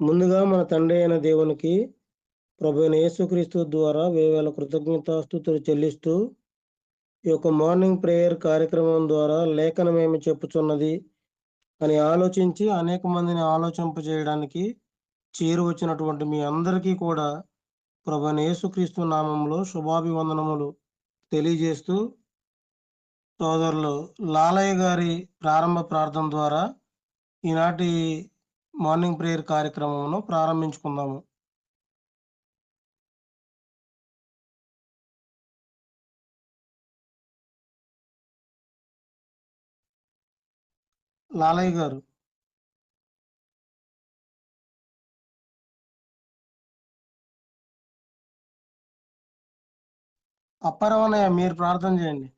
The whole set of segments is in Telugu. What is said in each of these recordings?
ముందుగా మన తండ్రి అయిన దేవునికి ప్రభువైన యేసుక్రీస్తు ద్వారా వేవేల కృతజ్ఞతాస్తుతులు చెల్లిస్తూ ఈ యొక్క మార్నింగ్ ప్రేయర్ కార్యక్రమం ద్వారా లేఖనం ఏమి చెప్పుచున్నది అని ఆలోచించి అనేక మందిని ఆలోచింపజేయడానికి చేరువచ్చినటువంటి మీ అందరికీ కూడా ప్రభువైన యేసుక్రీస్తు నామంలో శుభాభివందనములు తెలియజేస్తూ సోదరులు లాలయ్య గారి ప్రారంభ ప్రార్థన ద్వారా ఈనాటి మార్నింగ్ ప్రేయర్ కార్యక్రమమును ప్రారంభించుకుందాము. లాలయ్య గారు. అప్పారావన్నయ్య మీరు ప్రార్థన చేయండి.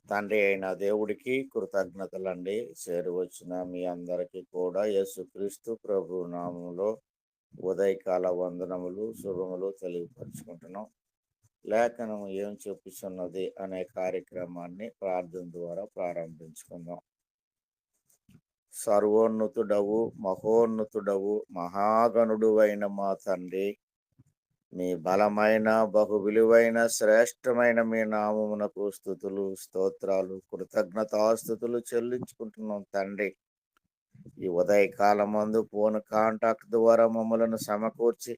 తండ్రి అయిన దేవుడికి కృతజ్ఞతలండి. చేరువచ్చిన మీ అందరికీ కూడా యేసుక్రీస్తు ప్రభు నామంలో ఉదయకాల వందనములు శుభములు తెలియపరుచుకుంటున్నాం. లేఖనం ఏం చెప్పుచున్నది అనే కార్యక్రమాన్ని ప్రార్థన ద్వారా ప్రారంభించుకుందాం. సర్వోన్నతుడవు మహోన్నతుడవు మహాగణుడు అయిన మా తండ్రి, మీ బలమైన బహు విలువైన శ్రేష్టమైన మీ నామమునకు స్తుతులు స్తోత్రాలు కృతజ్ఞతాస్తుతులు చెల్లించుకుంటున్నాం తండ్రి. ఈ ఉదయకాలమందు ఫోన్ కాంటాక్ట్ ద్వారా మమ్మలను సమకూర్చి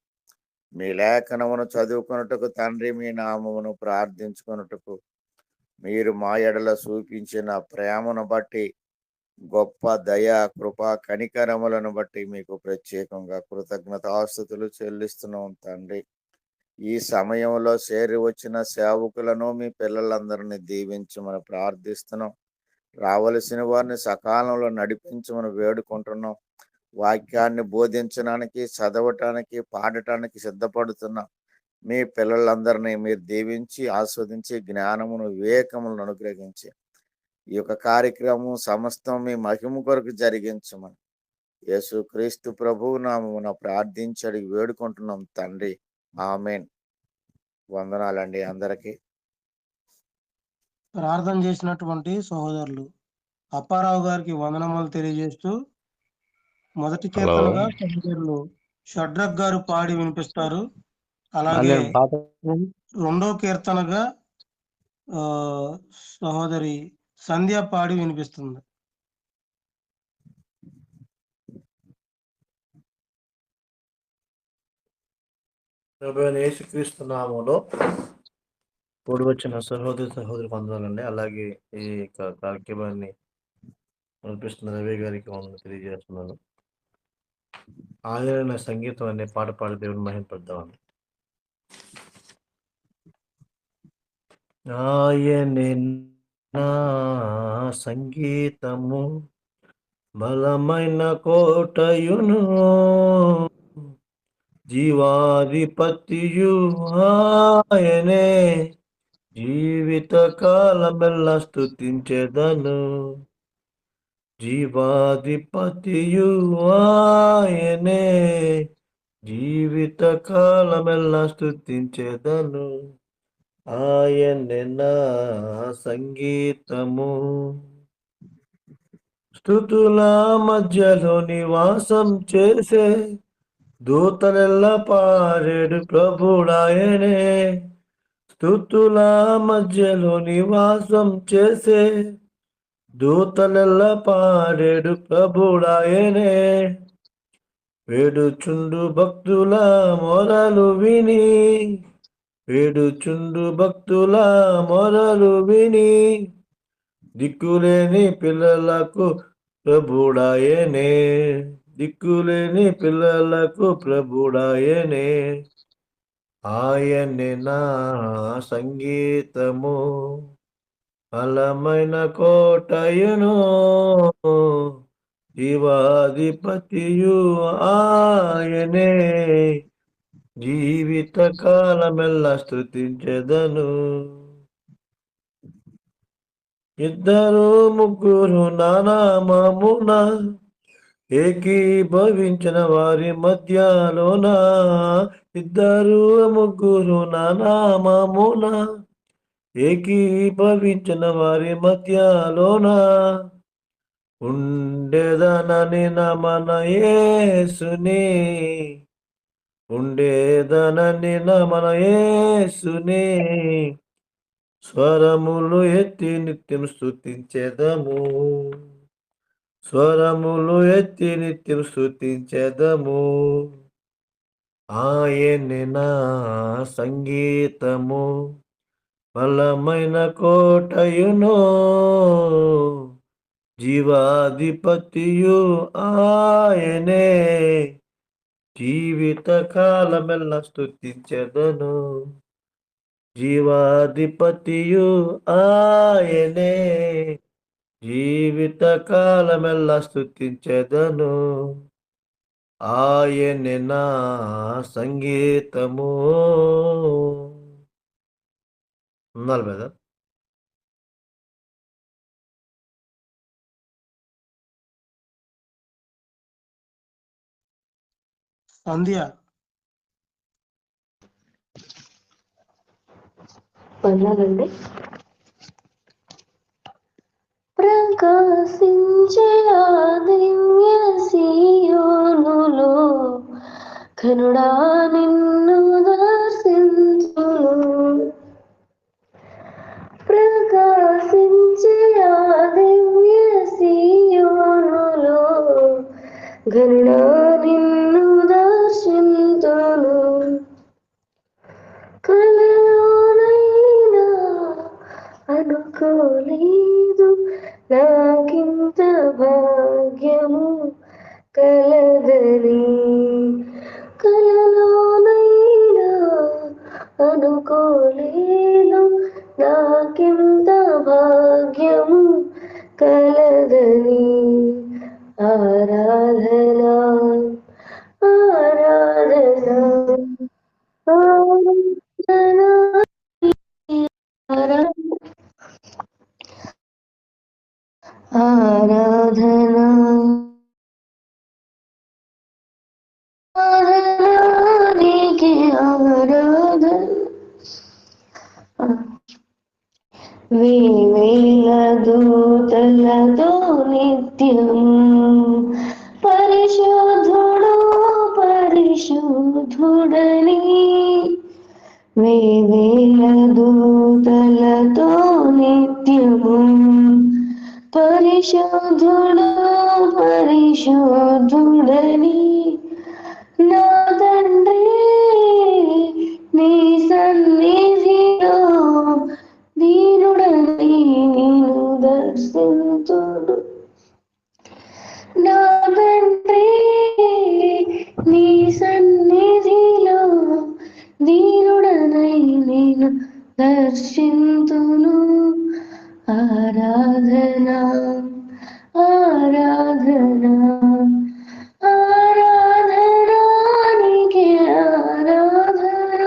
మీ లేఖనమును చదువుకున్నట్టుకు తండ్రి, మీ నామమును ప్రార్థించుకున్నట్టుకు మీరు మా ఎడల చూపించిన ప్రేమను బట్టి, గొప్ప దయ కృప కనికరములను బట్టి మీకు ప్రత్యేకంగా కృతజ్ఞతాస్తుతులు చెల్లిస్తున్నాం తండ్రి. ఈ సమయంలో చేరి వచ్చిన సేవకులను మీ పిల్లలందరినీ దీవించమని ప్రార్థిస్తున్నాం. రావలసిన వారిని సకాలంలో నడిపించమని వేడుకుంటున్నాం. వాక్యాన్ని బోధించడానికి, చదవటానికి, పాడటానికి సిద్ధపడుతున్న మీ పిల్లలందరినీ మీరు దీవించి ఆస్వాదించి జ్ఞానమును వివేకములను అనుగ్రహించి ఈ యొక్క కార్యక్రమం సమస్తం మీ మహిమ కొరకు జరిగించమని యేసుక్రీస్తు ప్రభువు నామమున ప్రార్థించి అడిగి వేడుకుంటున్నాం తండ్రి. ఆమేన్. వందనాలండి అందరికీ. ప్రార్థన చేసినటువంటి సహోదరులు అప్పారావు గారికి వందనములు తెలియజేస్తూ మొదటి కీర్తనగా సహోదరులు షడ్రక్ గారు పాడి వినిపిస్తారు. అలాగే రెండో కీర్తనగా సహోదరి సంధ్య పాడి వినిపిస్తుంది. ప్రభువైన యేసుక్రీస్తు నామములో కూడి వచ్చిన సహోదరి వందనాలండి. అలాగే ఈ కార్యక్రమాన్ని నడిపిస్తున్న రవి గారికి వందలు తెలియజేస్తున్నాను. ఆయన సంగీతం అనే పాట పాడి దేవుని మహిమపడదామని. ఆయనే నా సంగీతము బలమైన కోటయును జీవాధిపతియు ఆయనే జీవిత కాలమెల్ల స్తుతించెదను. జీవాధిపతియు ఆయనే జీవిత కాలమెల్ల స్తుతించెదను. ఆయనే నా సంగీతము. స్తుతుల మధ్యలో నివాసం చేసే దూతలెల్ల పాడేడు ప్రభుడాయనే. స్తుతుల మధ్యలో నివాసం చేసే దూతలెల్ల పాడేడు ప్రభుడాయనే. వేడుచుండు భక్తుల మొరలు విని, వేడుచుండు భక్తుల మొరలు విని దిక్కులేని పిల్లలకు ప్రభుడాయనే. దిక్కులేని పిల్లలకు ప్రభుడాయనే. ఆయనే నా సంగీతము బలమైన కోటయును జీవాధిపతియు ఆయనే జీవిత కాలమెల్ల స్తుతించెదను. ఇద్దరు ముగ్గురు నానామమున ఏకీభవించిన వారి మధ్యలోన, ఇద్దరు ముగ్గురు నానామమున ఏకీభవించిన వారి మధ్యలోన ఉండేదనని మన యేసుని ఉండేదనని మన యేసుని స్వరములు ఎత్తి నిత్యం స్తుతించెదము స్వరములు ఎత్తి నిత్యం స్తుతించెదము ఆయనే నా సంగీతము బలమైన కోటయును జీవాధిపతియు ఆయనే జీవిత కాలమెల్ల స్తుతించెదను జీవాధిపతియు ఆయనే జీవిత కాలమెల్ల స్తుతించెదను ఆయనే నా సంగీతము. ఉండాలి కదా. సంధ్య వందనండి. ప్రకాశించే ఆ దివ్య సీయోనులో కనుడా నిన్ను దర్శించును. ప్రకాశించే ఆ దివ్య సీయోనులో కనుడా నిన్ను దర్శించును. కలలోనైనా అనుకోలేదు నాకింత భాగ్యము కలదని. కలలోనైనా అనుకోలేదు నాకింత భాగ్యము కలదని. ఆరాధన ఆరాధన ఆరాధన నీకే ఆరాధన. వేవేల దూతలతో నిత్యం పరిశుద్ధుడు పరిశుద్ధుడని. వేవేల దూతలతో నిత్యము పరిశుద్ధుడు పరిశుద్ధుడని. నా తండ్రి నీ సన్నిధిలో దీనుడని నేను దర్శించును. నా తండ్రి నీ సన్నిధిలో దీనుడనై నేను దర్శింతును. ఆరాధన ఆరాధన ఆరాధన నీకే ఆరాధన.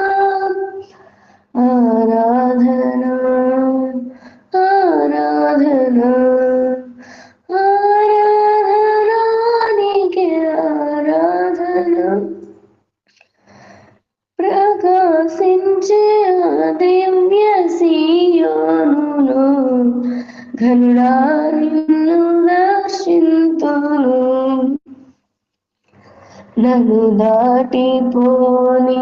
ఆరాధన ఆరాధన ఆరాధన నీకే ఆరాధన. ప్రకాశించే దివ్య సీయోనులో ఘనుడా నిన్ను దర్శింతును. నన్ను దాటిపోని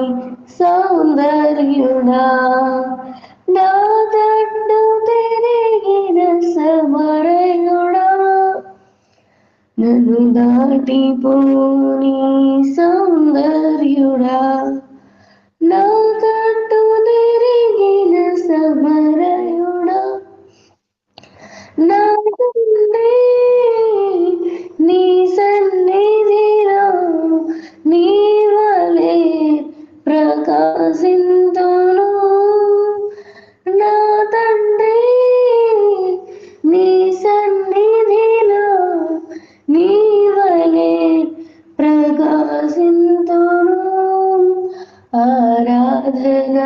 సౌందర్యుడా నా తట్టు తిరిగిన సమరయుడా. నన్ను దాటిపోని సౌందర్యుడా నా తట్టు తిరిగిన సమరయుడా. నా తండ్రి నీ సన్నిధిలో నీ వలె ప్రకాశింతును. నా తండ్రి నీ సన్నిధిలో నీ వలె ప్రకాశింతును. ఆరాధన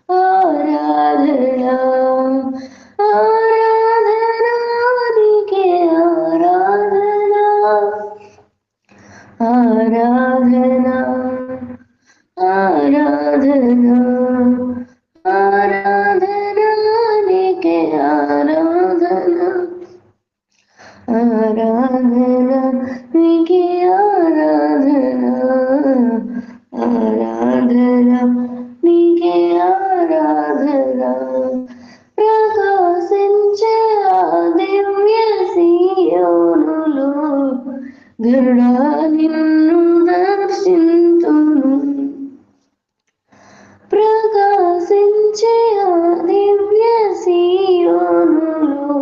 ఆరాధన ఆరాధన ఆరాధన నీకే ఆరాధన ఆరాధన నీకే ఆరాధన ప్రకాశించే ఆ దివ్య సీయోనులో గరుడా నిన్ను దర్శింతును ప్రకాశించే ఆ దివ్య సీయోనులో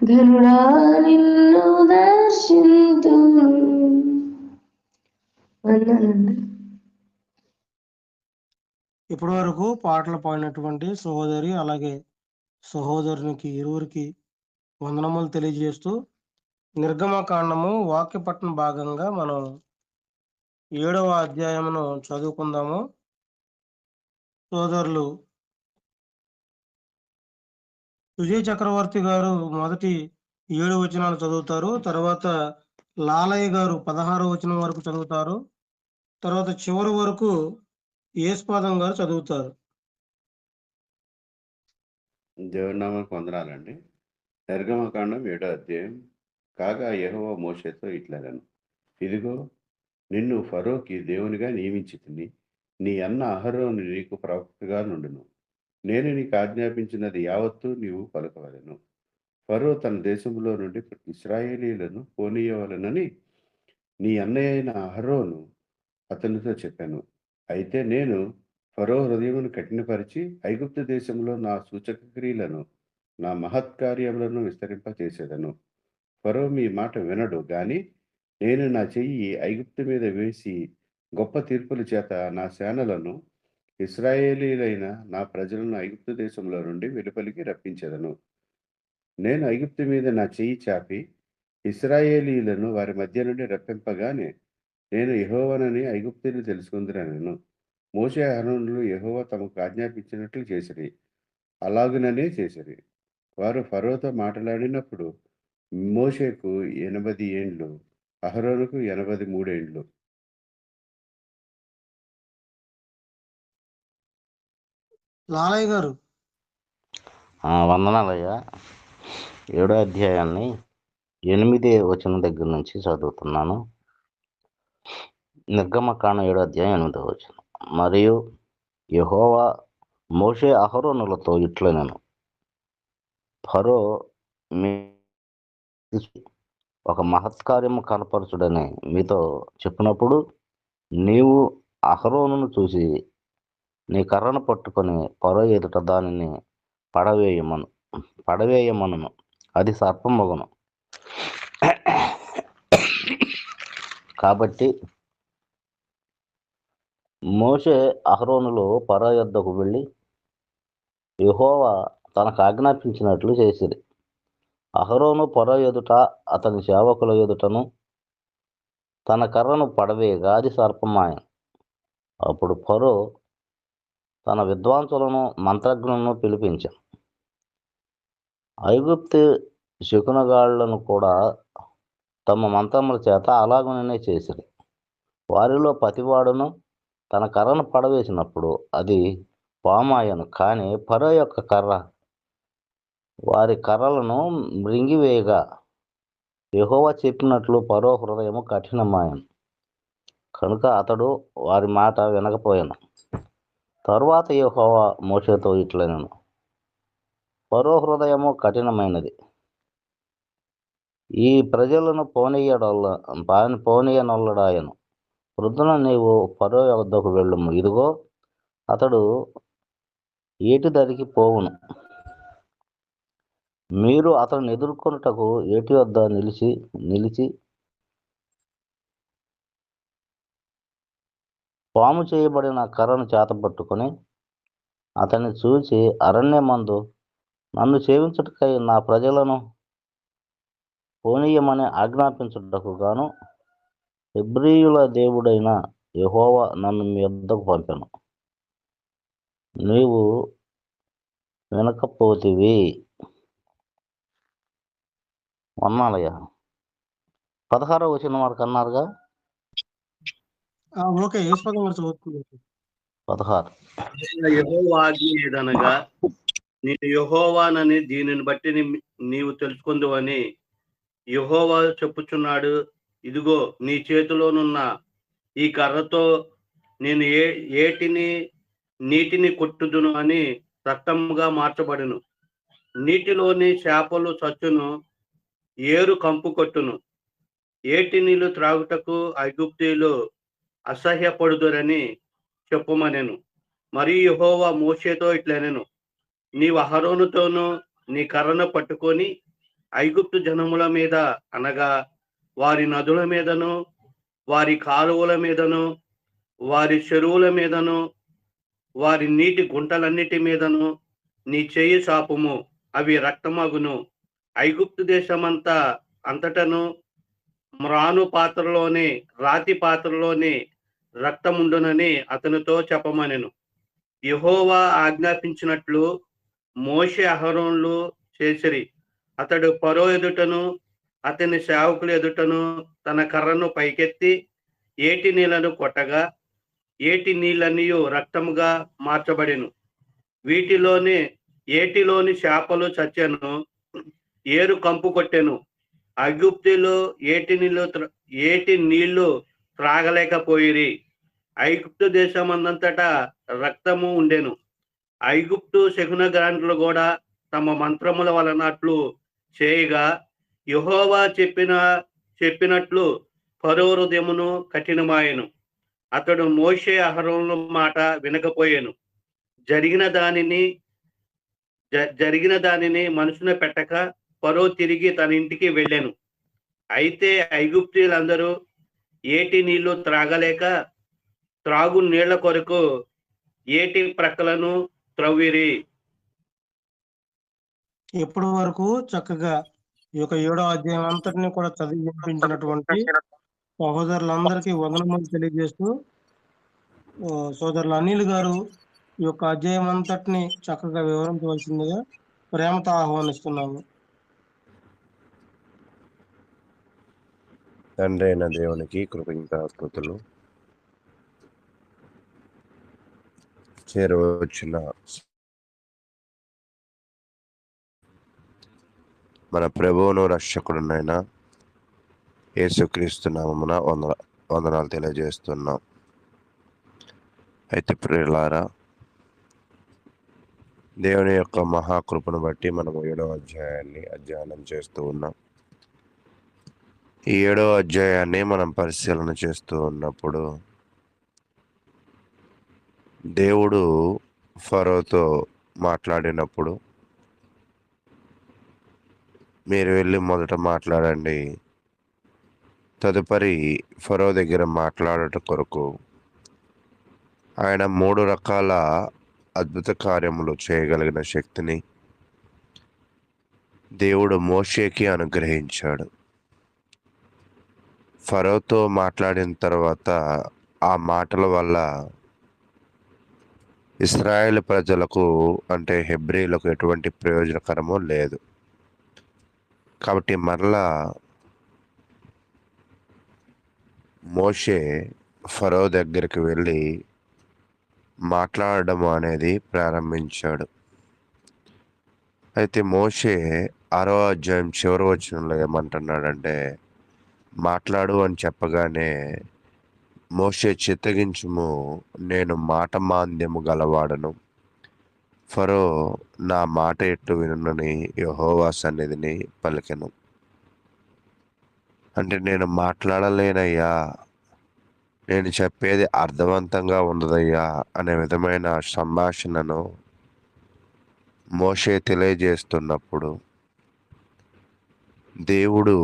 గరుడా నిన్ను దర్శింతును అన్నానండి. ఇప్పటి వరకు పాటలు పాడినటువంటి సహోదరి అలాగే సహోదరునికి ఇరువురికి వందనములు తెలియజేస్తూ నిర్గమకాండము వాక్యపట్న భాగంగా మనం 7వ అధ్యాయమును చదువుకుందాము. సోదరులు సుజయ్ చక్రవర్తి గారు మొదటి 7 వచనాలు చదువుతారు. తర్వాత లాలయ్య గారు 16వ వచనం వరకు చదువుతారు. తర్వాత చివరి వరకు యేసుపాదం గారు చదువుతారు. దేవుని నామానికి వందనాలండి. నిర్గమకాండం 7వ అధ్యాయం. కాగా యెహోవా మోషేతో ఇట్లనెను, ఇదిగో నిన్ను ఫరోకి దేవునిగా నియమించితిని, నీ అన్న అహరోను నీకు ప్రవక్తగా నుండును. నేను నీకు ఆజ్ఞాపించినది యావత్తూ నీవు పలకవలెను. ఫరో తన దేశంలో నుండి ఇశ్రాయేలీయులను పోనీయవలెనని నీ అన్నయ్య అయిన అహరోను అతనితో చెప్పాను. అయితే నేను ఫరో హృదయమును కఠినపరిచి ఐగుప్తు దేశంలో నా సూచక క్రియలను నా మహత్కార్యములను విస్తరింపచేసేదను. ఫరో మీ మాట వినడు గాని నేను నా చెయ్యి ఐగుప్తు మీద వేసి గొప్ప తీర్పుల చేత నా సేనలను ఇశ్రాయేలీలైన నా ప్రజలను ఐగుప్తు దేశంలో నుండి వెలుపలికి రప్పించెదను. నేను ఐగుప్తు మీద నా చెయ్యి చాపి ఇశ్రాయేలీయులను వారి మధ్య నుండి రప్పింపగానే నేను యెహోవానని ఐగుప్తుని తెలుసుకుందునెను. మోషే అహరోనులు యెహోవా తమకు ఆజ్ఞాపించినట్లు చేసిరి, అలాగుననే చేసిరి. వారు ఫరోతో మాట్లాడినప్పుడు మోషేకు 80 ఏండ్లు, అహరోనుకు 83 ఏండ్లు. లాలయ్య గారు వందనాలయ్యా. 7వ అధ్యాయాన్ని 8వ వచనం దగ్గర నుంచి చదువుతున్నాను. నిర్గమకాండం 7వ అధ్యాయం 8వ వచనం. మరియు యెహోవా మోషే అహరోనులతో ఇట్లనెను, ఫరో మీ ఒక మహత్కార్యము కనపరచుడని మీతో చెప్పినప్పుడు నీవు అహరోనును చూసి నీ కర్రను పట్టుకొని ఫరో ఎదుట దానిని పడవేయమను, అది సర్పమగును. కాబట్టి మోషే అహరోనులు ఫరో యొద్దకు వెళ్ళి యెహోవా తనకు ఆజ్ఞాపించినట్లు చేసిరి. అహరోను ఫరో ఎదుట అతని సేవకుల ఎదుటను తన కర్రను పడవేయగా అది సర్పమాయను. అప్పుడు ఫరో తన విద్వాంసులను మంత్రజ్ఞులను పిలిపించాను. ఐగుప్తు శకునగాళ్లను కూడా తమ మంత్రముల చేత అలాగుననే చేసిరి. వారిలో ప్రతివాడును తన కర్రను పడవేసినప్పుడు అది పామాయను. కానీ ఫరో యొక్క కర్ర వారి కర్రలను మృంగివేయగా యెహోవా చెప్పినట్లు ఫరో హృదయము కఠినమాయను. కనుక అతడు వారి మాట వినకపోయాను. తరువాత యెహోవా మోషేతో ఇట్లనెను, ఫరో హృదయము కఠినమైనది. ఈ ప్రజలను పోనీయనొల్లడాయను. వృద్ధున నీవు ఫరో వద్దకు వెళ్ళుము. ఇదిగో అతడు ఏటి దరికి పోవును. మీరు అతడిని ఎదుర్కొనుటకు ఏటి వద్ద నిలిచి పాము చేయబడిన కర్రను చేతపట్టుకొని అతన్ని చూచి అరణ్యమందు నన్ను సేవించుటకై నా ప్రజలను పోనీయమని ఆజ్ఞాపించుటకు గాను హెబ్రీయుల దేవుడైన యెహోవా నన్ను మీ వద్దకు పంపెను. నీవు వినకపోతివి. అన్నాలయ్యా. 16వ వచనం వరకు అన్నారుగా. ఓకే, యేసుపాదం గారు చదువుతున్నారు. 16. యెహోవా ఆజ్ఞ ఏదనగా నేను యెహోవానని దీనిని బట్టి నీవు తెలుసుకుందువని యెహోవా చెప్పుచున్నాడు, ఇదిగో నీ చేతిలోనున్న ఈ కర్రతో నేను నీటిని కొట్టుదును అని రక్తముగా మార్చబడును. నీటిలోని చేపలు చచ్చును, ఏరు కంపు కొట్టును. ఏటి నీళ్లు త్రాగుటకు ఐగుప్తీయులు అసహ్యపడుదురని చెప్పుమనెను. మరియు యెహోవా మోషేతో ఇట్లనెను, నీవు అహరోనుతోనూ నీ కర్రను పట్టుకొని ఐగుప్తు జనముల మీద, అనగా వారి నదుల మీదను, వారి కాలువల మీదను, వారి చెరువుల మీదను, వారి నీటి గుంటలన్నిటి మీదను నీ చెయ్యి చాపుము, అవి రక్తమగును. ఐగుప్తు అంతటను మ్రాను పాత్రలోని, రాతి పాత్రలోని రక్తముండునని అతనితో చెప్పమనెను. యెహోవా ఆజ్ఞాపించినట్లు మోషే అహరోనులు చేసిరి. అతడు ఫరో ఎదుటను అతని సేవకుల ఎదుటను తన కర్రను పైకెత్తి ఏటి నీళ్లను కొట్టగా ఏటి నీళ్ళన్నీ రక్తముగా మార్చబడెను. ఏటిలోని చేపలు చచ్చెను, ఏరు కంపు కొట్టెను. ఐగుప్తులు ఏటి నీళ్లు త్రాగలేకపోయిరి. ఐగుప్తు దేశమందంతటా రక్తము ఉండెను. ఐగుప్తు శకున గ్రాండ్లు కూడా తమ మంత్రముల వలనట్లు చేయగా యెహోవా చెప్పినట్లు ఫరో హృదయమును కఠినమాయెను. అతడు మోషే అహరోనుల మాట వినకపోయాను. జరిగిన దానిని మనసున పెట్టక ఫరో తిరిగి తన ఇంటికి వెళ్ళాను. అయితే ఐగుప్తీయులందరూ ఏటి నీళ్లు త్రాగలేక త్రాగు నీళ్ల కొరకు ఏటి ప్రక్కలను త్రవ్విరి. ఇప్పటి వరకు చక్కగా ఈ యొక్క 7వ అధ్యాయం అంతటిని కూడా చదివి వినిపించినటువంటి సహోదరులందరికీ వందనములు తెలియజేస్తూ, సోదరులు అనిల్ గారు ఈ యొక్క అధ్యాయం అంతటిని చక్కగా వివరించవలసిందిగా ప్రేమతో ఆహ్వానిస్తున్నాము. తండ్రి అయిన దేవునికి కృతజ్ఞతాస్తుతులు. చేరవచ్చిన మన ప్రభువును రక్షకుడునైన యేసుక్రీస్తు నామమున వందనాలు తెలియజేస్తున్నాం. అయితే ప్రియులారా, దేవుని యొక్క మహాకృపను బట్టి మనము 7వ అధ్యాయాన్ని అధ్యయనం చేస్తూ ఉన్నాం. ఈ 7వ అధ్యాయాన్ని మనం పరిశీలన చేస్తూ ఉన్నప్పుడు దేవుడు ఫరోతో మాట్లాడినప్పుడు, మీరు వెళ్ళి మొదట మాట్లాడండి, తదుపరి ఫరో దగ్గర మాట్లాడట కొరకు ఆయన 3 రకాల అద్భుత కార్యములు చేయగలిగిన శక్తిని దేవుడు మోషేకి అనుగ్రహించాడు. ఫరోతో మాట్లాడిన తర్వాత ఆ మాటల వల్ల ఇశ్రాయేలు ప్రజలకు, అంటే హెబ్రీలకు ఎటువంటి ప్రయోజనకరము లేదు. కాబట్టి మరలా మోషే ఫరో దగ్గరికి వెళ్ళి మాట్లాడడం అనేది ప్రారంభించాడు. అయితే మోషే 6వ అధ్యాయం చివరి వచనంలో ఏమంటున్నాడంటే, మాట్లాడు అని చెప్పగానే మోషే చిత్తగించుము, నేను మాట మాంద్యము గలవాడను, ఫరో నా మాట ఎట్టు వినునని యెహోవా సన్నిధిని పలికెను. అంటే నేను మాట్లాడలేనయ్యా, నేను చెప్పేది అర్థవంతంగా ఉండదయ్యా అనే విధమైన సంభాషణను మోషే తెలియజేస్తున్నప్పుడు దేవుడు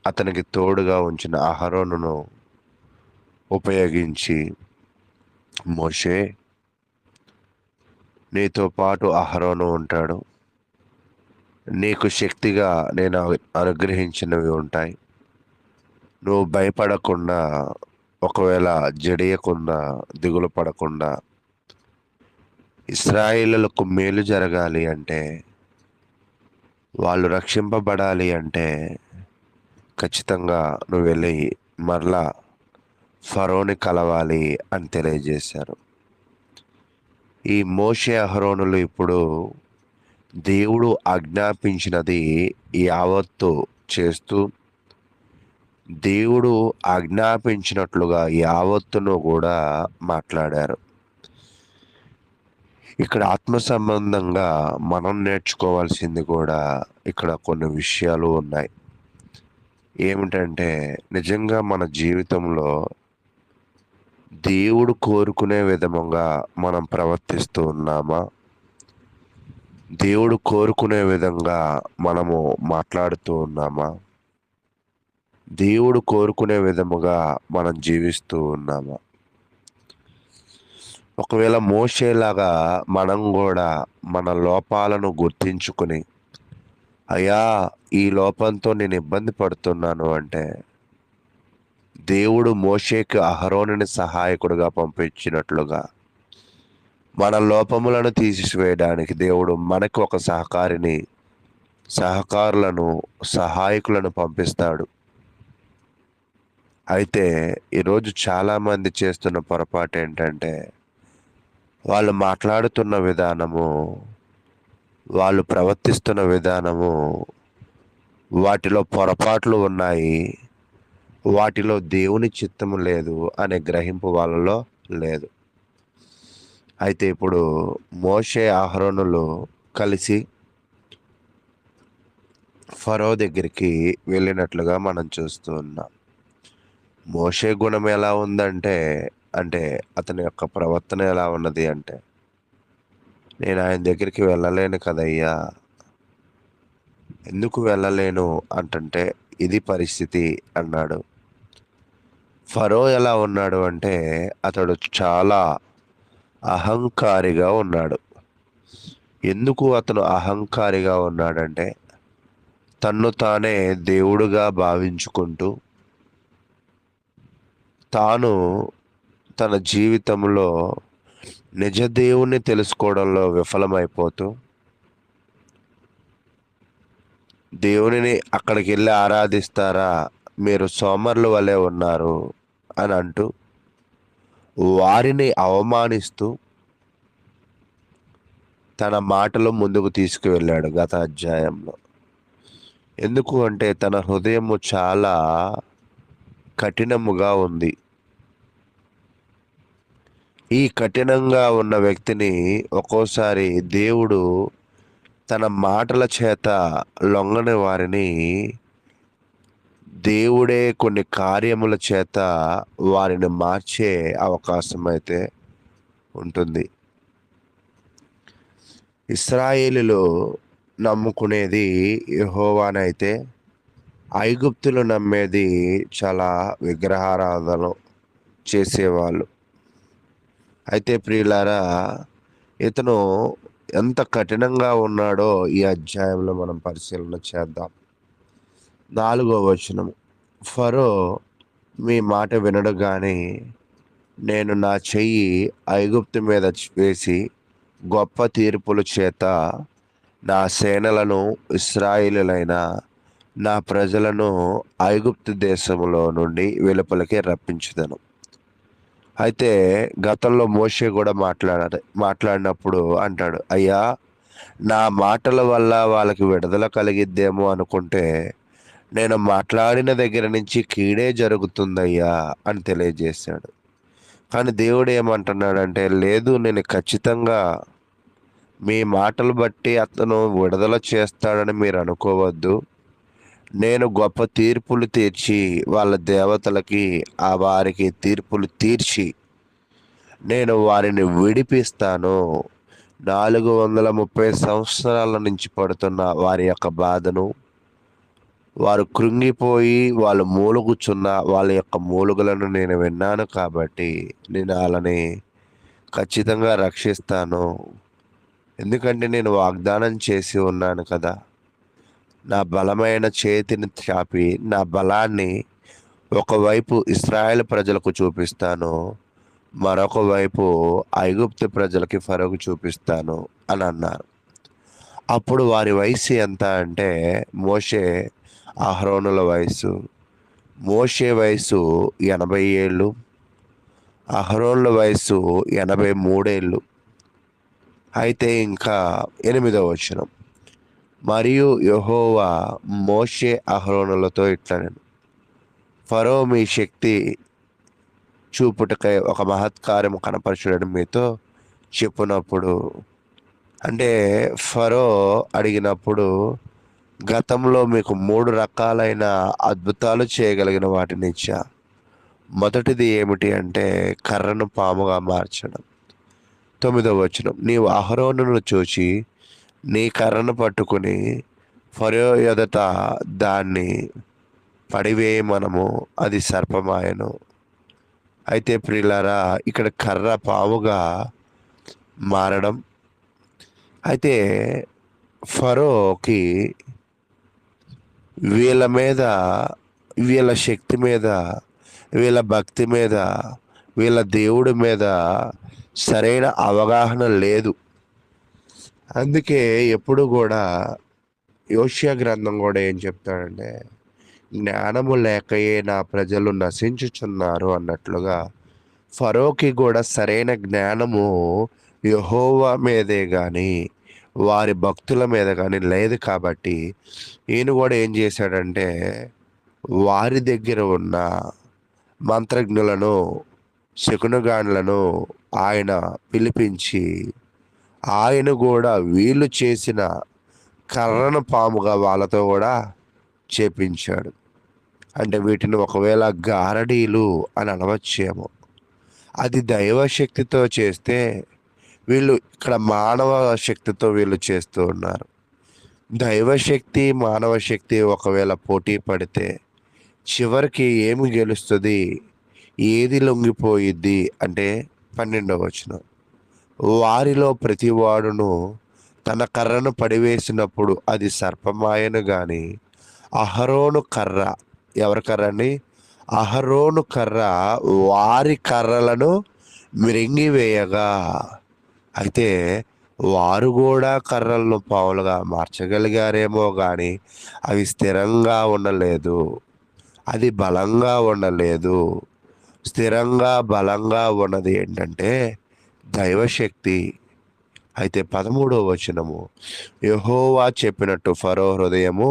అతనికి తోడుగా ఉంచిన అహరోనును ఉపయోగించి, మోషే, నీతో పాటు అహరోను ఉంటాడు, నీకు శక్తిగా నేను అనుగ్రహించినవి ఉంటాయి, నువ్వు భయపడకుండా, ఒకవేళ జడియకుండా, దిగులు పడకుండా, ఇశ్రాయేలులకు మేలు జరగాలి అంటే, వాళ్ళు రక్షింపబడాలి అంటే ఖచ్చితంగా నువ్వు వెళ్ళి మరలా ఫరోని కలవాలి అని తెలియజేశారు. ఈ మోషే అహరోనులు ఇప్పుడు దేవుడు ఆజ్ఞాపించినది యావత్తు చేస్తూ దేవుడు ఆజ్ఞాపించినట్లుగా యావత్తును కూడా మాట్లాడారు. ఇక్కడ ఆత్మ సంబంధంగా మనం నేర్చుకోవాల్సింది కూడా ఇక్కడ కొన్ని విషయాలు ఉన్నాయి. ఏమిటంటే నిజంగా మన జీవితంలో దేవుడు కోరుకునే విధముగా మనం ప్రవర్తిస్తూ ఉన్నామా? దేవుడు కోరుకునే విధంగా మనము మాట్లాడుతూ ఉన్నామా? దేవుడు కోరుకునే విధముగా మనం జీవిస్తూ ఉన్నామా? ఒకవేళ మోషేలాగా మనం కూడా మన లోపాలను గుర్తించుకుని, అయ్యా ఈ లోపంతో నేను ఇబ్బంది పడుతున్నాను అంటే, దేవుడు మోషేకి అహరోనుని సహాయకుడిగా పంపించినట్లుగా మన లోపములను తీసివేయడానికి దేవుడు మనకు ఒక సహకారులను సహాయకులను పంపిస్తాడు. అయితే ఈరోజు చాలామంది చేస్తున్న పొరపాటు ఏంటంటే, వాళ్ళు మాట్లాడుతున్న విధానము, వాళ్ళు ప్రవర్తిస్తున్న విధానము, వాటిలో పొరపాట్లు ఉన్నాయి, వాటిలో దేవుని చిత్తము లేదు అనే గ్రహింపు వాళ్ళలో లేదు. అయితే ఇప్పుడు మోషే అహరోనులు కలిసి ఫరో దగ్గరికి వెళ్ళినట్లుగా మనం చూస్తూ ఉన్నాం. మోషే గుణం ఎలా ఉందంటే, అతని యొక్క ప్రవర్తన ఎలా ఉన్నది అంటే, నేను ఆయన దగ్గరికి వెళ్ళలేను కదయ్యా. ఎందుకు వెళ్ళలేను అంటే, ఇది పరిస్థితి అన్నాడు. ఫరో ఎలా ఉన్నాడు అంటే, అతడు చాలా అహంకారిగా ఉన్నాడు. ఎందుకు అతను అహంకారిగా ఉన్నాడంటే, తన్ను తానే దేవుడుగా భావించుకుంటూ తాను తన జీవితంలో నిజ దేవుణ్ణి తెలుసుకోవడంలో విఫలమైపోతూ, దేవునిని అక్కడికి వెళ్ళి ఆరాధిస్తారా, మీరు సోమరుల వలె ఉన్నారు అని అంటూ వారిని అవమానిస్తూ తన మాటలు ముందుకు తీసుకువెళ్ళాడు గత అధ్యాయంలో. ఎందుకు అంటే తన హృదయము చాలా కఠినముగా ఉంది. ఈ కఠినంగా ఉన్న వ్యక్తిని ఒక్కోసారి దేవుడు తన మాటల చేత లొంగని వారిని దేవుడే కొన్ని కార్యముల చేత వారిని మార్చే అవకాశం అయితే ఉంటుంది. ఇశ్రాయేలులో నమ్ముకునేది యెహోవానైతే ఐగుప్తులు నమ్మేది చాలా విగ్రహారాధన చేసేవాళ్ళు. అయితే ప్రియులారా, ఇతను ఎంత కఠినంగా ఉన్నాడో ఈ అధ్యాయంలో మనం పరిశీలన చేద్దాం. 4వ వచనం, ఫరో మీ మాట వినడు గాని నేను నా చెయ్యి ఐగుప్తు మీద వేసి గొప్ప తీర్పుల చేత నా సేనలను ఇశ్రాయేలులైన నా ప్రజలను ఐగుప్తు దేశంలో నుండి వెలుపలికి రప్పించుదను. అయితే గతంలో మోషే కూడా మాట్లాడినప్పుడు అంటాడు, అయ్యా నా మాటల వల్ల వాళ్ళకి విడుదల కలిగిద్దేమో అనుకుంటే నేను మాట్లాడిన దగ్గర నుంచి కీడే జరుగుతుందయ్యా అని తెలియజేశాడు. కానీ దేవుడు ఏమంటున్నాడంటే, లేదు, నేను ఖచ్చితంగా మీ మాటలు బట్టి అతను విడుదల చేస్తాడని మీరు అనుకోవద్దు. నేను గొప్ప తీర్పులు తీర్చి వాళ్ళ దేవతలకి వారికి తీర్పులు తీర్చి నేను వారిని విడిపిస్తాను. 430 సంవత్సరాల నుంచి పడుతున్న వారి యొక్క బాధను, వారు కృంగిపోయి వాళ్ళు మూలుగుచున్న వాళ్ళ యొక్క మూలుగులను నేను విన్నాను కాబట్టి నేను వాళ్ళని ఖచ్చితంగా రక్షిస్తాను. ఎందుకంటే నేను వాగ్దానం చేసి ఉన్నాను కదా. నా బలమైన చేతిని చాపి నా బలాన్ని ఒకవైపు ఇశ్రాయేలు ప్రజలకు చూపిస్తాను, మరొక వైపు ఐగుప్తు ప్రజలకి ఫరోకు చూపిస్తాను అని అన్నారు. అప్పుడు వారి వయసు ఎంత అంటే, మోషే అహరోనుల వయసు, మోషే వయసు 80 ఏళ్ళు, అహరోనుల వయసు 83 ఏళ్ళు. అయితే ఇంకా 8వ వచనం, మరియు యెహోవా మోషే అహరోనులతో ఇట్లనెను, ఫరో మీ శక్తి చూపుటకై ఒక మహత్కార్యము కనపరచుడని మీతో చెప్పినప్పుడు, అంటే ఫరో అడిగినప్పుడు గతంలో మీకు 3 రకాలైన అద్భుతాలు చేయగలిగిన వాటిని ఇచ్చా. మొదటిది ఏమిటి అంటే కర్రను పాముగా మార్చడం. 9వ వచనం, నీవు అహరోనును చూచి నీ కర్రను పట్టుకుని ఫరో ఎదుట దాన్ని పడివేయమనము, అది సర్పమాయను. అయితే ప్రియులారా, ఇక్కడ కర్ర పాముగా మారడం, అయితే ఫరోకి వీళ్ళ మీద, వీళ్ళ శక్తి మీద, వీళ్ళ భక్తి మీద, వీళ్ళ దేవుడి మీద సరైన అవగాహన లేదు. అందుకే ఎప్పుడు కూడా యోషియా గ్రంథం కూడా ఏం చెప్తాడంటే, జ్ఞానము లేకయే నా ప్రజలు నశించుచున్నారు అన్నట్లుగా ఫరోకి కూడా సరైన జ్ఞానము యెహోవా మీదే కానీ వారి భక్తుల మీద కానీ లేదు. కాబట్టి ఈయన కూడా ఏం చేశాడంటే వారి దగ్గర ఉన్న మంత్రజ్ఞులను, శకునగానులను ఆయన పిలిపించి ఆయన కూడా వీళ్ళు చేసిన కర్రను పాముగా వాళ్ళతో కూడా చేపించాడు. అంటే వీటిని ఒకవేళ గారడీలు అని అనవచ్చేమో. అది దైవశక్తితో చేస్తే, వీళ్ళు ఇక్కడ మానవ శక్తితో వీళ్ళు చేస్తూ ఉన్నారు. దైవశక్తి మానవ శక్తి ఒకవేళ పోటీ పడితే చివరికి ఏమి గెలుస్తుంది, ఏది లొంగిపోయిద్ది అంటే 12వ వచనం, వారిలో ప్రతివాడును తన కర్రను పడివేసినప్పుడు అది సర్పమాయను గాని అహరోను కర్ర, ఎవరి కర్ర అండి? అహరోను కర్ర వారి కర్రలను మిరింగివేయగా, అయితే వారు కూడా కర్రలను పావులుగా మార్చగలిగారేమో కానీ అవి స్థిరంగా ఉండలేదు, అది బలంగా ఉండలేదు. స్థిరంగా బలంగా ఉన్నది ఏంటంటే దైవశక్తి. అయితే 13వ వచనము, యెహోవా చెప్పినట్టు ఫరో హృదయము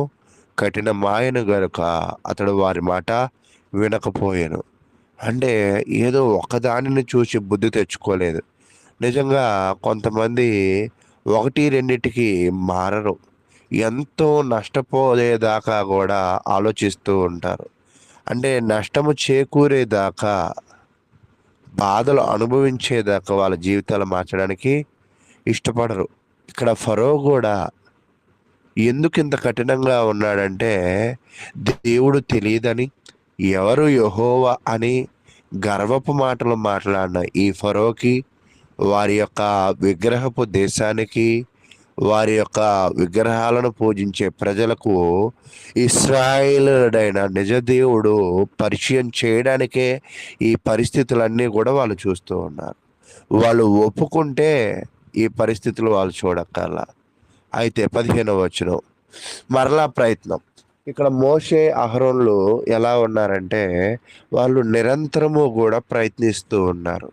కఠినమాయను గనుక అతడు వారి మాట వినకపోయాను. అంటే ఏదో ఒకదానిని చూసి బుద్ధి తెచ్చుకోలేదు. నిజంగా కొంతమంది 1-2టికి మారరు, ఎంతో నష్టపోయేదాకా కూడా ఆలోచిస్తూ ఉంటారు. అంటే నష్టము చేకూరేదాకా, బాధలు అనుభవించేదాకా వాళ్ళ జీవితాలు మార్చడానికి ఇష్టపడరు. ఇక్కడ ఫరో కూడా ఎందుకు ఇంత కఠినంగా ఉన్నాడంటే దేవుడు తెలియదని, ఎవరు యెహోవా అని గర్వపు మాటలు మాట్లాడిన ఈ ఫరోకి, వారి యొక్క విగ్రహపు దేశానికి, వారి యొక్క విగ్రహాలను పూజించే ప్రజలకు ఇశ్రాయేలుడైన నిజ దేవుడు పరిచయం చేయడానికే ఈ పరిస్థితులన్నీ కూడా వాళ్ళు చూస్తూ ఉన్నారు. వాళ్ళు ఒప్పుకుంటే ఈ పరిస్థితులు వాళ్ళు చూడక్కర్లా. అయితే 15వ వచనం, మరలా ప్రయత్నం. ఇక్కడ మోషే అహరోన్లు ఎలా ఉన్నారంటే వాళ్ళు నిరంతరము కూడా ప్రయత్నిస్తూ ఉన్నారు.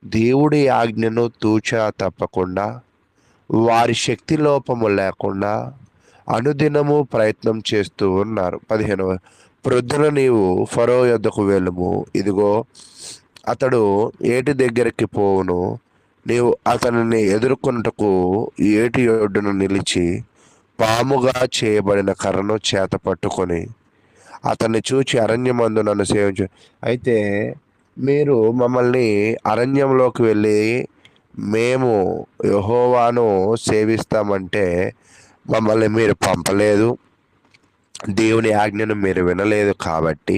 దేవుడి ఆజ్ఞను తూచా తప్పకుండా, వారి శక్తి లోపము లేకుండా అనుదినము ప్రయత్నం చేస్తూ ఉన్నారు. 15వ, ప్రొద్దున నీవు ఫరో యొద్దకు వెళ్ళుము, ఇదిగో అతడు ఏటి దగ్గరికి పోవును, నీవు అతనిని ఎదుర్కొనుటకు ఏటి ఒడ్డున నిలిచి పాముగా చేయబడిన కర్రను చేత పట్టుకొని అతన్ని చూచి అరణ్యమందు నన్ను సేవించు. అయితే మీరు మమ్మల్ని అరణ్యంలోకి వెళ్ళి మేము యెహోవాను సేవిస్తామంటే మమ్మల్ని మీరు పంపలేదు, దేవుని ఆజ్ఞను మీరు వినలేదు. కాబట్టి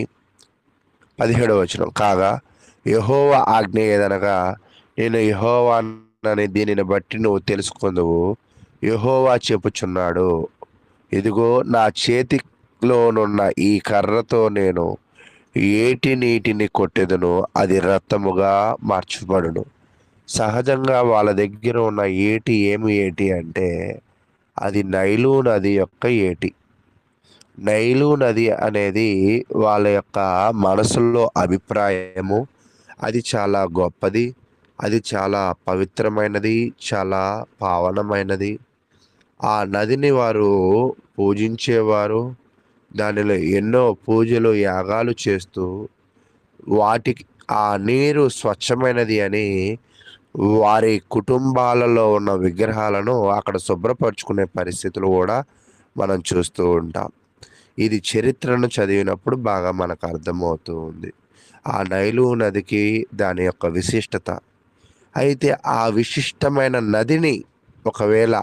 17వ వచనం, కాగా యెహోవా ఆజ్ఞ ఏదనగా నేను యెహోవానని దీనిని బట్టి నువ్వు తెలుసుకుందువు. యెహోవా చెప్పుచున్నాడు, ఇదిగో నా చేతిలోనున్న ఈ కర్రతో నేను ఏటి నీటిని కొట్టెదను, అది రక్తముగా మార్చబడును. సహజంగా వాళ్ళ దగ్గర ఉన్న ఏటి ఏటి అంటే అది నైలు నది యొక్క ఏటి. నైలు నది అనేది వాళ్ళ యొక్క మనసుల్లో అభిప్రాయము. అది చాలా గొప్పది, అది చాలా పవిత్రమైనది, చాలా పావనమైనది. ఆ నదిని వారు పూజించేవారు. దానిలో ఎన్నో పూజలు, యాగాలు చేస్తూ వాటికి ఆ నీరు స్వచ్ఛమైనది అని వారి కుటుంబాలలో ఉన్న విగ్రహాలను అక్కడ శుభ్రపరుచుకునే పరిస్థితులు కూడా మనం చూస్తూ ఉంటాం. ఇది చరిత్రను చదివినప్పుడు బాగా మనకు అర్థమవుతూ ఉంది. ఆ నైలు నదికి దాని యొక్క విశిష్టత. అయితే ఆ విశిష్టమైన నదిని ఒకవేళ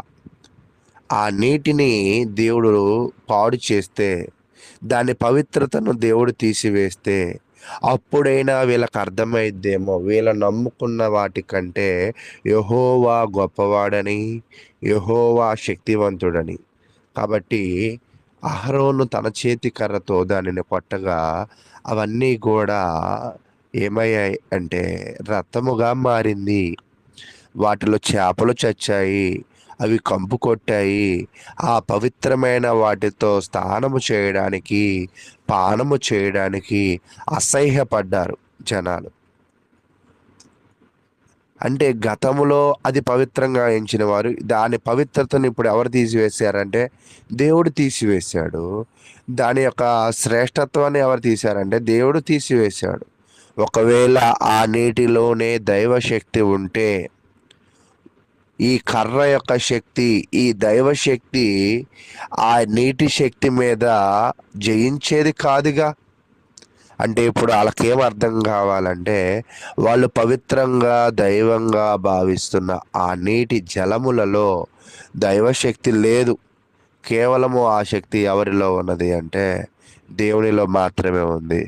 ఆ నీటిని దేవుడు పాడు చేస్తే, దాని పవిత్రతను దేవుడు తీసివేస్తే, అప్పుడైనా వీళ్ళకి అర్థమైద్దేమో వీళ్ళ నమ్ముకున్న వాటికంటే యెహోవా గొప్పవాడని, యెహోవా శక్తివంతుడని. కాబట్టి అహరోను తన చేతి కర్రతో దానిని కొట్టగా అవన్నీ కూడా ఏమయ్యాయి అంటే రక్తముగా మారింది. వాటిలో చేపలు చచ్చాయి. అవి కంపు కొట్టాయి. ఆ పవిత్రమైన వాటితో స్నానము చేయడానికి, పానము చేయడానికి అసహ్యపడ్డారు జనాలు. అంటే గతములో అది పవిత్రంగా ఎంచిన వారు దాని పవిత్రతను ఇప్పుడు ఎవరు తీసివేశారంటే దేవుడు తీసివేశాడు. దాని యొక్క శ్రేష్టత్వాన్ని ఎవరు తీశారంటే దేవుడు తీసివేశాడు. ఒకవేళ ఆ నీటిలోనే దైవశక్తి ఉంటే, ఈ కర్ర యొక్క శక్తి, ఈ దైవశక్తి ఆ నీటి శక్తి మీద జయించేది కాదుగా. అంటే ఇప్పుడు వాళ్ళకేం అర్థం కావాలంటే, వాళ్ళు పవిత్రంగా దైవంగా భావిస్తున్న ఆ నీటి జలములలో దైవశక్తి లేదు. కేవలము ఆ శక్తి ఎవరిలో ఉన్నది అంటే దేవునిలో మాత్రమే ఉంది.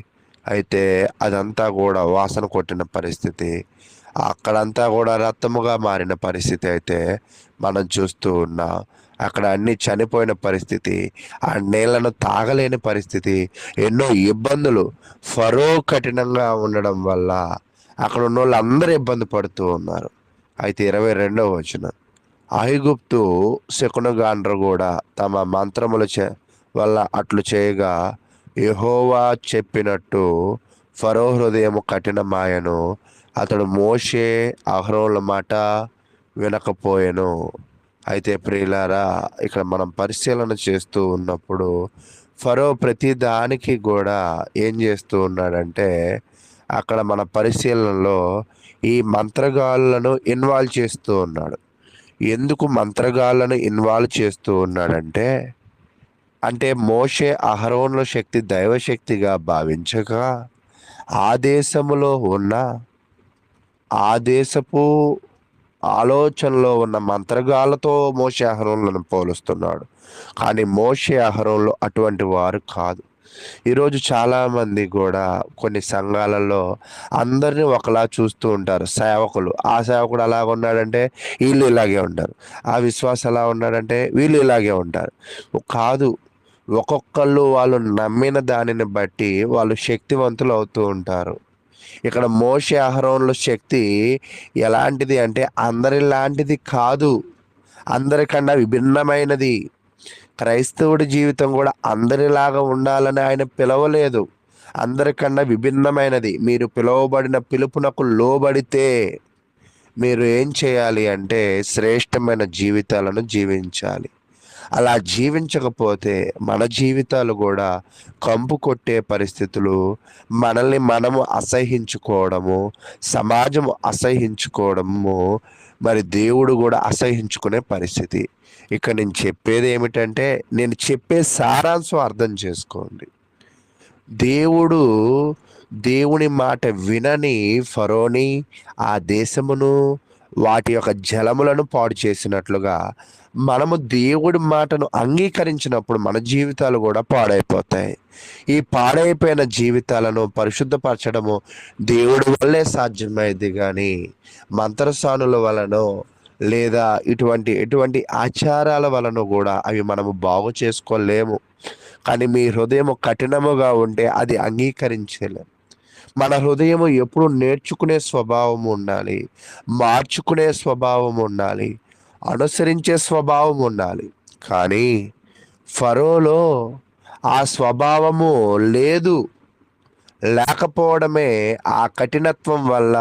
అయితే అదంతా కూడా వాసన కొట్టిన పరిస్థితి, అక్కడంతా కూడా రక్తముగా మారిన పరిస్థితి అయితే మనం చూస్తూ ఉన్నాం. అక్కడ అన్ని చనిపోయిన పరిస్థితి, ఆ నీళ్లను తాగలేని పరిస్థితి, ఎన్నో ఇబ్బందులు. ఫరో కఠినంగా ఉండడం వల్ల అక్కడ ఉన్న వాళ్ళు అందరూ ఇబ్బంది పడుతూ ఉన్నారు. అయితే 22వ వచనం, ఐగుప్తు శకునగాండ్రు కూడా తమ మంత్రముల వల్ల అట్లు చేయగా యెహోవా చెప్పినట్టు ఫరో హృదయము కఠినమాయను. అతడు మోషే అహరోనుల మాట వినకపోయెను. అయితే ప్రియులారా, ఇక్కడ మనం పరిశీలన చేస్తూ ఉన్నప్పుడు ఫరో ప్రతి దానికి కూడా ఏం చేస్తూ ఉన్నాడంటే, అక్కడ మన పరిశీలనలో ఈ మంత్రగాళ్ళను ఇన్వాల్వ్ చేస్తూ ఉన్నాడు. ఎందుకు మంత్రగాళ్ళను ఇన్వాల్వ్ చేస్తూ ఉన్నాడంటే, అంటే మోషే అహరోనుల శక్తి దైవశక్తిగా భావించగా ఆ దేశములో ఉన్న ఆ దేశపు ఆలోచనలో ఉన్న మంత్రగాళ్ళతో మోషే అహరోనులను పోలుస్తున్నాడు. కానీ మోషే అహరోనులు అటువంటి వారు కాదు. ఈరోజు చాలామంది కూడా కొన్ని సంఘాలలో అందరినీ ఒకలా చూస్తూ ఉంటారు. సేవకులు, ఆ సేవకుడు అలా ఉన్నాడంటే వీళ్ళు ఇలాగే ఉంటారు, ఆ విశ్వాసం ఎలా ఉన్నాడంటే వీళ్ళు ఇలాగే ఉంటారు. కాదు, ఒక్కొక్కళ్ళు వాళ్ళు నమ్మిన దానిని బట్టి వాళ్ళు శక్తివంతులు అవుతూ ఉంటారు. ఇక్కడ మోషే అహరోనుల శక్తి ఎలాంటిది అంటే అందరిలాంటిది కాదు, అందరికన్నా విభిన్నమైనది. క్రైస్తవుడి జీవితం కూడా అందరిలాగా ఉండాలని ఆయన పిలవలేదు. అందరికన్నా విభిన్నమైనది. మీరు పిలువబడిన పిలుపునకు లోబడితే మీరు ఏం చేయాలి అంటే శ్రేష్టమైన జీవితాలను జీవించాలి. అలా జీవించకపోతే మన జీవితాలు కూడా కంపు కొట్టే పరిస్థితులు, మనల్ని మనము అసహ్యించుకోవడము, సమాజము అసహ్యించుకోవడము, మరి దేవుడు కూడా అసహ్యించుకునే పరిస్థితి. ఇక నేను చెప్పేది ఏమిటంటే, నేను చెప్పే సారాంశం అర్థం చేసుకోండి. దేవుని మాట వినని ఫరోని, ఆ దేశమును, వాటి యొక్క జలములను పాడు చేసినట్లుగా మనము దేవుడి మాటను అంగీకరించినప్పుడు మన జీవితాలు కూడా పాడైపోతాయి. ఈ పాడైపోయిన జీవితాలను పరిశుద్ధపరచడము దేవుడి వల్లే సాధ్యమైంది, కానీ మంత్రసానుల వలనో లేదా ఎటువంటి ఆచారాల వలన కూడా అవి మనము బాగు చేసుకోలేము. కానీ మీ హృదయం కఠినముగా ఉంటే అది అంగీకరించలేము. మన హృదయం ఎప్పుడు నేర్చుకునే స్వభావం ఉండాలి, మార్చుకునే స్వభావం ఉండాలి, అనుసరించే స్వభావం ఉండాలి. కానీ ఫరోలో ఆ స్వభావము లేదు. లేకపోవడమే ఆ కఠినత్వం వల్ల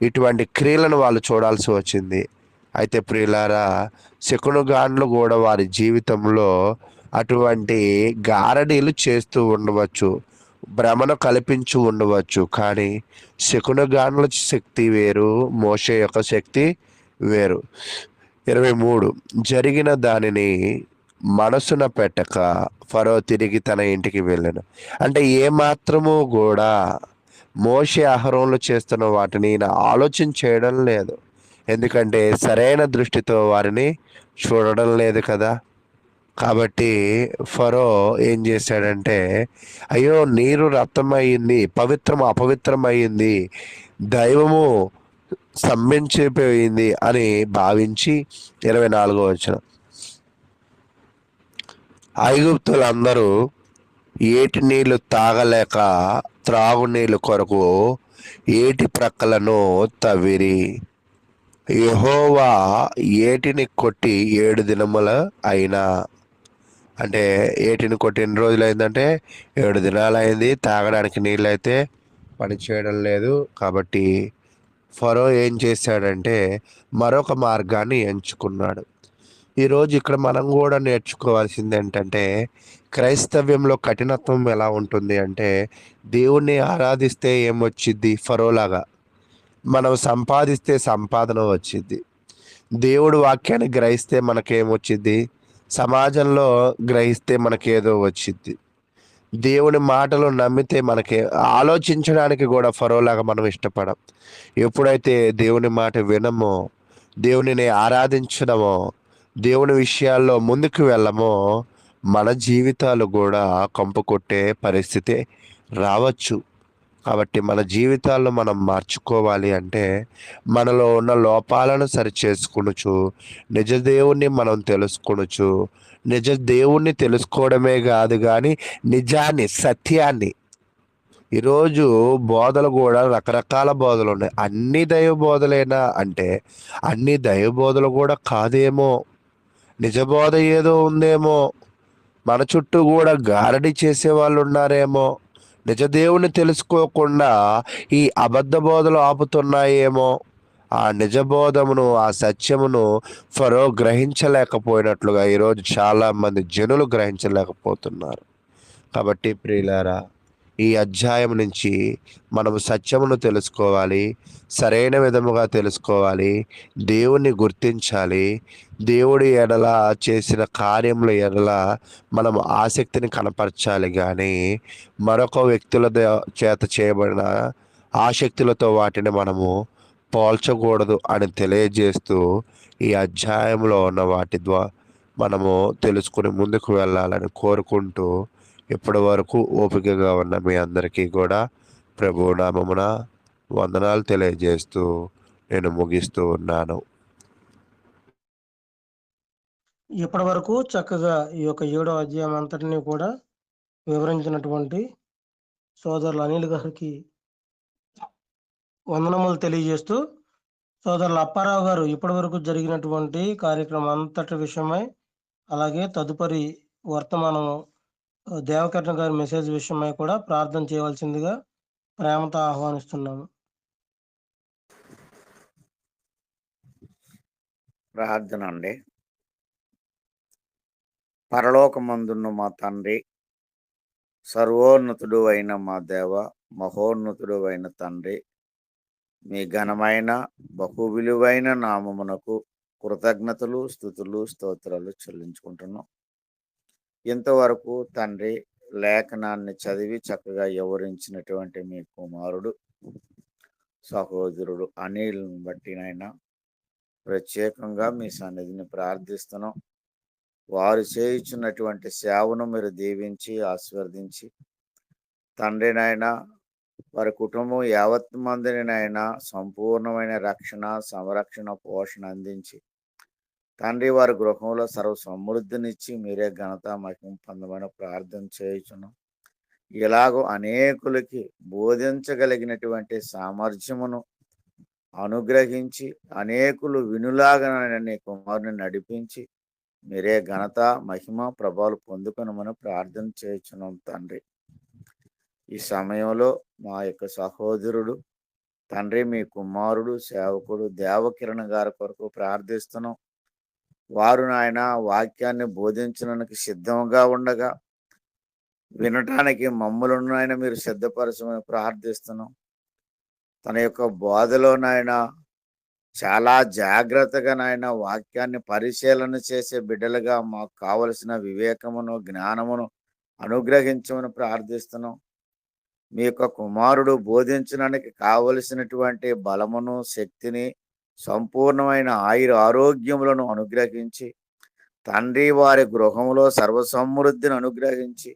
ఇటువంటి క్రియలను వాళ్ళు చూడాల్సి వచ్చింది. అయితే ప్రియులారా, శకునగాండ్లు కూడా వారి జీవితంలో అటువంటి గారడీలు చేస్తూ ఉండవచ్చు, భ్రమను కల్పించి ఉండవచ్చు. కానీ శకునగాండ్ల శక్తి వేరు, మోషే యొక్క శక్తి వేరు. 23 జరిగిన దానిని మనసున పెట్టక ఫరో తిరిగి తన ఇంటికి వెళ్ళాను. అంటే ఏమాత్రము కూడా మోషే అహరోన్లు చేస్తున్న వాటిని ఈయన ఆలోచన చేయడం లేదు. ఎందుకంటే సరైన దృష్టితో వారిని చూడడం లేదు కదా. కాబట్టి ఫరో ఏం చేశాడంటే, అయ్యో నీరు రక్తం అయింది, పవిత్రం అపవిత్రం అయింది, దైవము స్తంభించిపోయింది అని భావించి 24వ వచనం, ఐగుప్తులందరూ ఏటి నీళ్లు తాగలేక త్రాగునీళ్ళు కొరకు ఏటి ప్రక్కలను తవ్విరి. యెహోవా ఏటిని కొట్టి 7 దినముల అయినా, అంటే ఏటిని కొట్టి ఎన్ని రోజులు అయిందంటే 7 దినాలు అయింది. తాగడానికి నీళ్ళు అయితే పని చేయడం లేదు. కాబట్టి ఫరో ఏం చేశాడంటే మరొక మార్గాన్ని ఎంచుకున్నాడు. ఈరోజు ఇక్కడ మనం కూడా నేర్చుకోవాల్సింది ఏంటంటే, క్రైస్తవ్యంలో కఠినత్వం ఎలా ఉంటుంది అంటే, దేవుణ్ణి ఆరాధిస్తే ఏమొచ్చిద్ది? ఫరోలాగా మనం సంపాదిస్తే సంపాదన వచ్చిద్ది. దేవుడు వాక్యాన్ని గ్రహిస్తే మనకేమొచ్చిద్ది? సమాజంలో గ్రహిస్తే మనకేదో వచ్చిద్ది. దేవుని మాటలు నమ్మితే మనకి ఆలోచించడానికి కూడా ఫరోలాగా మనం ఇష్టపడం. ఎప్పుడైతే దేవుని మాట వినమో, దేవునిని ఆరాధించడమో, దేవుని విషయాల్లో ముందుకు వెళ్ళమో, మన జీవితాలు కూడా కంపు కొట్టే పరిస్థితి రావచ్చు. కాబట్టి మన జీవితాల్లో మనం మార్చుకోవాలి అంటే, మనలో ఉన్న లోపాలను సరిచేసుకొనుచు, నిజ దేవుణ్ణి మనం తెలుసుకొనుచు, నిజ దేవుణ్ణి తెలుసుకోవడమే కాదు కానీ నిజాన్ని, సత్యాన్ని. ఈరోజు బోధలు కూడా రకరకాల బోధలు ఉన్నాయి. అన్ని దైవ బోధలేనా అంటే అన్ని దైవ బోధలు కూడా కాదేమో, నిజ బోధ ఏదో ఉందేమో, మన చుట్టూ కూడా గారడి చేసే వాళ్ళు ఉన్నారేమో, నిజ దేవుని తెలుసుకోకుండా ఈ అబద్ధ బోధలు ఆపుతున్నాయేమో. ఆ నిజ బోధమును, ఆ సత్యమును ఫరో గ్రహించలేకపోయినట్లుగా ఈరోజు చాలామంది జనులు గ్రహించలేకపోతున్నారు. కాబట్టి ప్రియులారా, ఈ అధ్యాయం నుంచి మనము సత్యమును తెలుసుకోవాలి, సరైన విధముగా తెలుసుకోవాలి, దేవుణ్ణి గుర్తించాలి. దేవుడి ఎడల చేసిన కార్యముల ఎడల మనం ఆసక్తిని కనపరచాలి కానీ మరొక వ్యక్తుల చేత చేయబడిన ఆసక్తులతో వాటిని మనము పోల్చకూడదు అని తెలియజేస్తూ, ఈ అధ్యాయంలో ఉన్న వాటి ద్వారా మనము తెలుసుకుని ముందుకు వెళ్ళాలని కోరుకుంటూ, ఇప్పటి వరకు ఓపికగా ఉన్న మీ అందరికీ కూడా ప్రభువు నామమున వందనాలు తెలియజేస్తూ నేను ముగిస్తూ ఉన్నాను. ఇప్పటి వరకు చక్కగా ఈ యొక్క 7వ అధ్యాయం అంతటినీ కూడా వివరించినటువంటి సోదరులు అనిల్ గారికి వందనములు తెలియజేస్తూ, సోదరులు అప్పారావు గారు ఇప్పటి వరకు జరిగినటువంటి కార్యక్రమం అంతటి విషయమై, అలాగే తదుపరి వర్తమానం దేవకర్ణ గారి మెసేజ్ విషయమై కూడా ప్రార్థన చేయవలసిందిగా ప్రేమతో ఆహ్వానిస్తున్నాము. ప్రార్థన అండి. పరలోకమందున్న మా తండ్రి, సర్వోన్నతుడు అయిన మా దేవ, మహోన్నతుడు అయిన తండ్రి, మీ ఘనమైన బహు విలువైన నామమునకు కృతజ్ఞతలు, స్తుతులు, స్తోత్రాలు చెల్లించుకుంటున్నాం. ఇంతవరకు తండ్రి లేఖనాన్ని చదివి చక్కగా వివరించినటువంటి మీ కుమారుడు సహోదరుడు అనిల్ని బట్టినైనా ప్రత్యేకంగా మీ సన్నిధిని ప్రార్థిస్తున్నాం. వారు చేయించున్నటువంటి సేవను మీరు దీవించి ఆశీర్వదించి తండ్రినైనా వారి కుటుంబం యావత్ మందినైనా సంపూర్ణమైన రక్షణ, సంరక్షణ, పోషణ అందించి తండ్రి వారి గృహంలో సర్వ సమృద్ధినిచ్చి మీరే ఘనత మహిమ పొందమని ప్రార్థన చేయుచున్నాం. ఇలాగో అనేకులకి బోధించగలిగినటువంటి సామర్థ్యమును అనుగ్రహించి అనేకులు వినులాగా నీ కుమారుని నడిపించి మీరే ఘనత మహిమ ప్రభావాలు పొందుకొనమని ప్రార్థన చేయుచున్నాం తండ్రి. ఈ సమయంలో మా యొక్క సహోదరుడు తండ్రి మీ కుమారుడు సేవకుడు దేవకిరణ్ గారి కొరకు ప్రార్థిస్తున్నాం. వారు నాయన వాక్యాన్ని బోధించడానికి సిద్ధంగా ఉండగా వినటానికి మమ్మలను ఆయన మీరు సిద్ధపరచమని ప్రార్థిస్తున్నాం. తన యొక్క బోధలో నాయన చాలా జాగ్రత్తగా నాయన వాక్యాన్ని పరిశీలన చేసే బిడ్డలుగా మాకు కావలసిన వివేకమును జ్ఞానమును అనుగ్రహించమని ప్రార్థిస్తున్నాం. మీ యొక్క కుమారుడు బోధించడానికి కావలసినటువంటి బలమును శక్తిని సంపూర్ణమైన ఆరోగ్యములను అనుగ్రహించి తండ్రి వారి గృహంలో సర్వసమృద్ధిని అనుగ్రహించి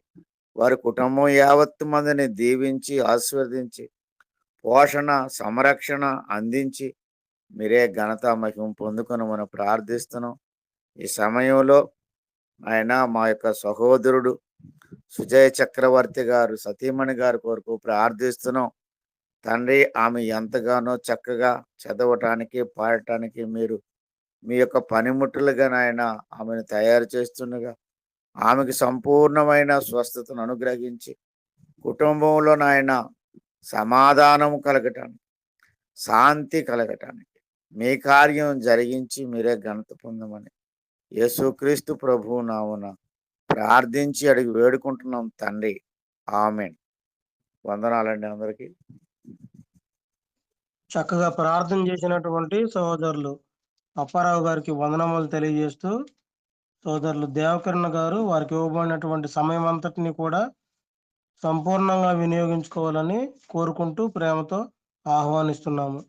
వారి కుటుంబం యావత్తు మందిని దీవించి ఆశీర్వదించి పోషణ సంరక్షణ అందించి మీరే ఘనత మహిమ పొందుకొని మనం ప్రార్థిస్తున్నాం. ఈ సమయంలో ఆయన మా యొక్క సహోదరుడు సుజయ్ చక్రవర్తి గారు సతీమణి గారి కొరకు ప్రార్థిస్తున్నాం. తండ్రి ఆమె ఎంతగానో చక్కగా చదవటానికి పాడటానికి మీరు మీ యొక్క పనిముట్టులుగా నాయన ఆమెను తయారు చేస్తుండగా ఆమెకు సంపూర్ణమైన స్వస్థతను అనుగ్రహించి కుటుంబంలో నాయన సమాధానం కలగటానికి శాంతి కలగటానికి మీ కార్యం జరిగించి మీరే ఘనత పొందమని యేసుక్రీస్తు ప్రభువు నామమున ప్రార్థించి అడిగి వేడుకుంటున్నాం తండ్రి. ఆమేన్. వందనాలండి అందరికీ. చక్కగా ప్రార్థన చేసినటువంటి సహోదరులు అప్పారావు గారికి వందనములు తెలియజేస్తూ, సోదరులు దేవకరణ గారు వారికి ఇవ్వబడినటువంటి సమయం అంతటిని కూడా సంపూర్ణంగా వినియోగించుకోవాలని కోరుకుంటూ ప్రేమతో ఆహ్వానిస్తున్నాము.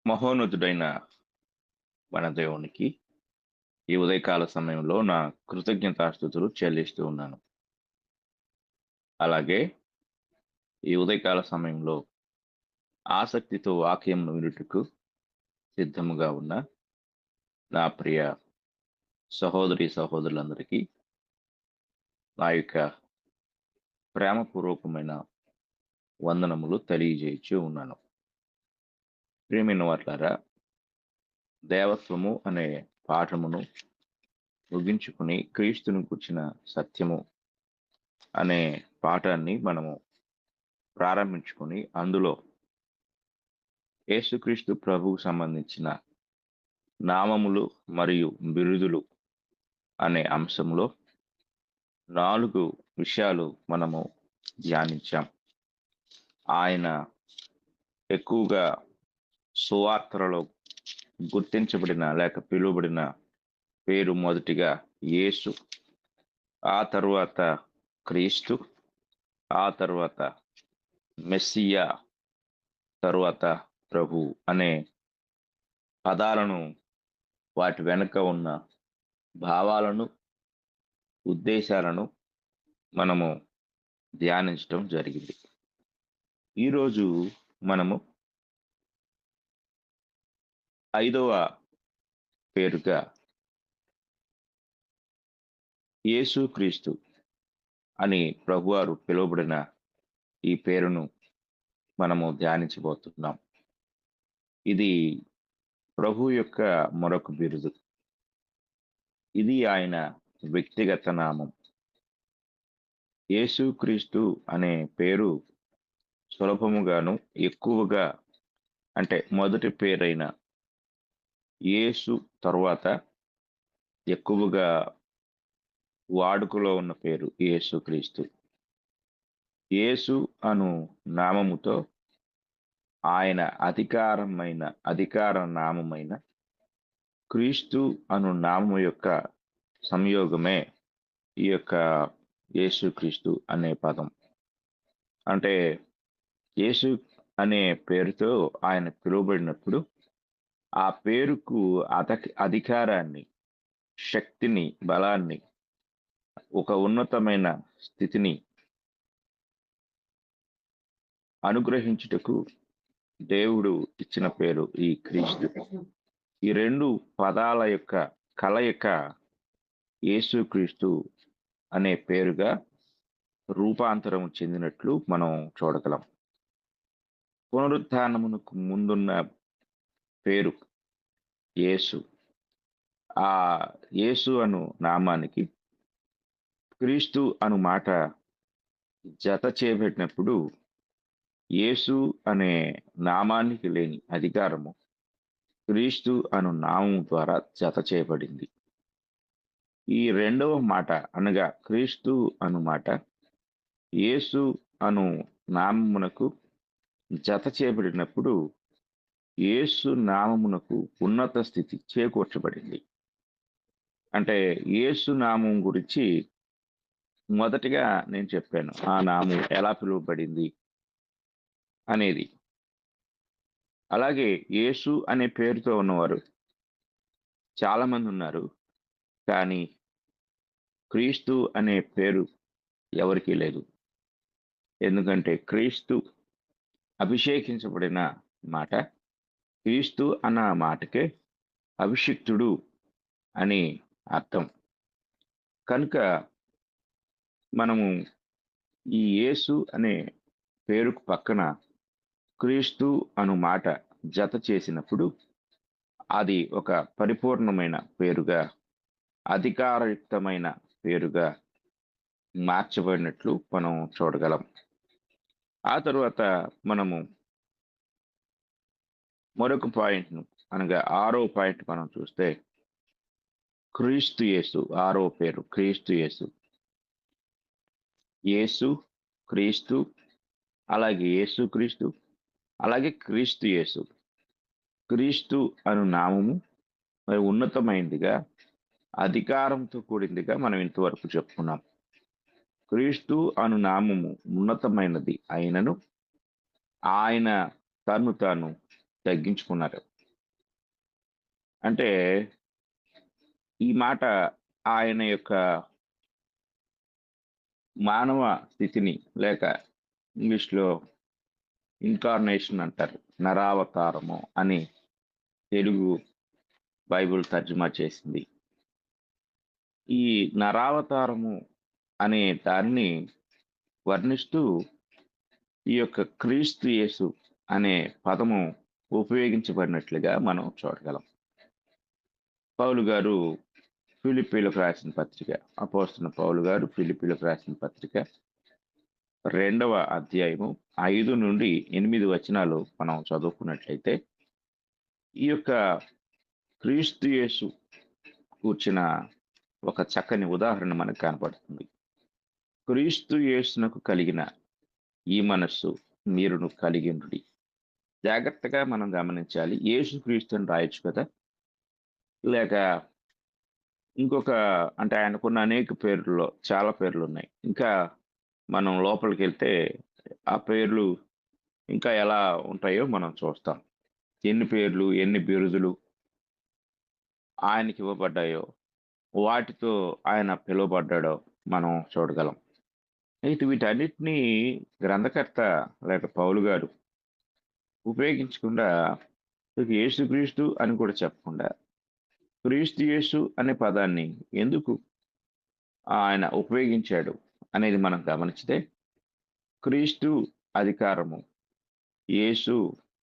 మహోన్నతుడైన మన దేవునికి ఈ ఉదయకాల సమయంలో నా కృతజ్ఞతాస్తుతులు చెల్లిస్తూ ఉన్నాను. అలాగే ఈ ఉదయకాల సమయంలో ఆసక్తితో వాక్యంను వినుటకు సిద్ధముగా ఉన్న నా ప్రియ సహోదరి సహోదరులందరికీ నా యొక్క ప్రేమపూర్వకమైన వందనములు తెలియజేయచ్చు ఉన్నాను. ప్రియమైన వాట్లారా, దేవత్వము అనే పాఠమును ముగించుకుని క్రీస్తును కూర్చిన సత్యము అనే పాఠాన్ని మనము ప్రారంభించుకొని అందులో యేసుక్రీస్తు ప్రభువుకు సంబంధించిన నామములు మరియు బిరుదులు అనే అంశంలో 4 విషయాలు మనము ధ్యానించాం. ఆయన ఎక్కువగా సువార్తలలో గుర్తించబడిన లేక పిలువబడిన పేరు మొదటిగా యేసు, ఆ తరువాత క్రీస్తు, ఆ తరువాత మెస్సియా, తరువాత ప్రభు అనే పదాలను వాటి వెనుక ఉన్న భావాలను ఉద్దేశాలను మనము ధ్యానించడం జరిగింది. ఈరోజు మనము 5వ పేరుగా యేసుక్రీస్తు అని ప్రభువారు పిలువబడిన ఈ పేరును మనము ధ్యానించబోతున్నాం. ఇది ప్రభు యొక్క మరొక బిరుదు. ఇది ఆయన వ్యక్తిగత నామం. యేసుక్రీస్తు అనే పేరు సులభముగాను ఎక్కువగా అంటే మొదటి పేరైన యేసు తరువాత ఎక్కువగా వాడుకలో ఉన్న పేరు యేసుక్రీస్తు. యేసు అను నామముతో ఆయన అధికార నామమైన క్రీస్తు అను నామము యొక్క సంయోగమే ఈ యొక్క యేసుక్రీస్తు అనే పదం. అంటే యేసు అనే పేరుతో ఆయన పిలువబడినప్పుడు ఆ పేరుకు అధికారాన్ని, శక్తిని, బలాన్ని, ఒక ఉన్నతమైన స్థితిని అనుగ్రహించుటకు దేవుడు ఇచ్చిన పేరు ఈ క్రీస్తు. ఈ 2 పదాల యొక్క కలయిక యేసుక్రీస్తు అనే పేరుగా రూపాంతరం చెందినట్లు మనం చూడగలం. పునరుత్థానమునకు ముందున్న పేరు యేసు. ఆ యేసు అను నామానికి క్రీస్తు అను మాట జత చేయబడినప్పుడు యేసు అనే నామానికి లేని అధికారము క్రీస్తు అను నామం ద్వారా జత చేయబడింది. ఈ రెండవ మాట అనగా క్రీస్తు అను మాట యేసు అను నామమునకు జత చేయబడినప్పుడు యేసు నామమునకు ఉన్నత స్థితి చేకూర్చబడింది. అంటే యేసు నామం గురించి మొదటిగా నేను చెప్పాను, ఆ నామం ఎలా పిలువబడింది అనేది. అలాగే యేసు అనే పేరుతో ఉన్నవారు చాలా మంది ఉన్నారు, కానీ క్రీస్తు అనే పేరు ఎవరికీ లేదు. ఎందుకంటే క్రీస్తు అభిషేకించబడిన మాట, క్రీస్తు అన్న మాటకే అభిషిక్తుడు అని అర్థం. కనుక మనము ఈ యేసు అనే పేరుకు పక్కన క్రీస్తు అను మాట జత చేసినప్పుడు అది ఒక పరిపూర్ణమైన పేరుగా, అధికారయుక్తమైన పేరుగా మార్చబడినట్లు మనం చూడగలం. ఆ తరువాత మనము మరొక పాయింట్ను అనగా 6వ పాయింట్ మనం చూస్తే క్రీస్తు యేసు. 6వ పేరు క్రీస్తు యేసు. యేసు, క్రీస్తు, అలాగే యేసు క్రీస్తు, అలాగే క్రీస్తు యేసు. క్రీస్తు అను నామము మరి ఉన్నతమైనదిగా, అధికారంతో కూడిందిగా మనం ఇంతవరకు చెప్పుకున్నాం. క్రీస్తు అను నామము ఉన్నతమైనది అయినను ఆయన తను తాను తగ్గించుకున్నారు. అంటే ఈ మాట ఆయన యొక్క మానవ స్థితిని, లేక ఇంగ్లీష్లో ఇన్కార్నేషన్ అంటారు, నరావతారము అని తెలుగు బైబిల్ తర్జుమా చేసింది. ఈ నరావతారము అనే దాన్ని వర్ణిస్తూ ఈ యొక్క క్రీస్తు యేసు అనే పదము ఉపయోగించబడినట్లుగా మనం చూడగలం. పౌలు గారు ఫిలిప్పీలకు రాసిన పత్రిక, అపోస్తలుడైన పౌలు గారు ఫిలిప్పీలకు రాసిన పత్రిక 2వ అధ్యాయము 5 నుండి 8 వచనాలు మనం చదువుకున్నట్లయితే ఈ యొక్క క్రీస్తు యేసు కూర్చిన ఒక చక్కని ఉదాహరణ మనకు కనపడుతుంది. క్రీస్తు యేసునకు కలిగిన ఈ మనస్సు మీరును కలిగినది. జాగ్రత్తగా మనం గమనించాలి. యేసు క్రీస్తుని రాయొచ్చు కదా, లేక ఇంకొక, అంటే ఆయనకున్న అనేక పేర్లలో చాలా పేర్లు ఉన్నాయి. ఇంకా మనం లోపలికి వెళ్తే ఆ పేర్లు ఇంకా ఎలా ఉంటాయో మనం చూస్తాం. ఎన్ని పేర్లు, ఎన్ని బిరుదులు ఆయనకి ఇవ్వబడ్డాయో, వాటితో ఆయన పిలువబడ్డాడో మనం చూడగలం. అయితే వీటన్నిటినీ గ్రంథకర్త లేక పౌలు గారు ఉపయోగించకుండా యేసుక్రీస్తు అని కూడా చెప్పకుండా క్రీస్తు యేసు అనే పదాన్ని ఎందుకు ఆయన ఉపయోగించాడు అనేది మనం గమనిస్తే, క్రీస్తు అధికారము, యేసు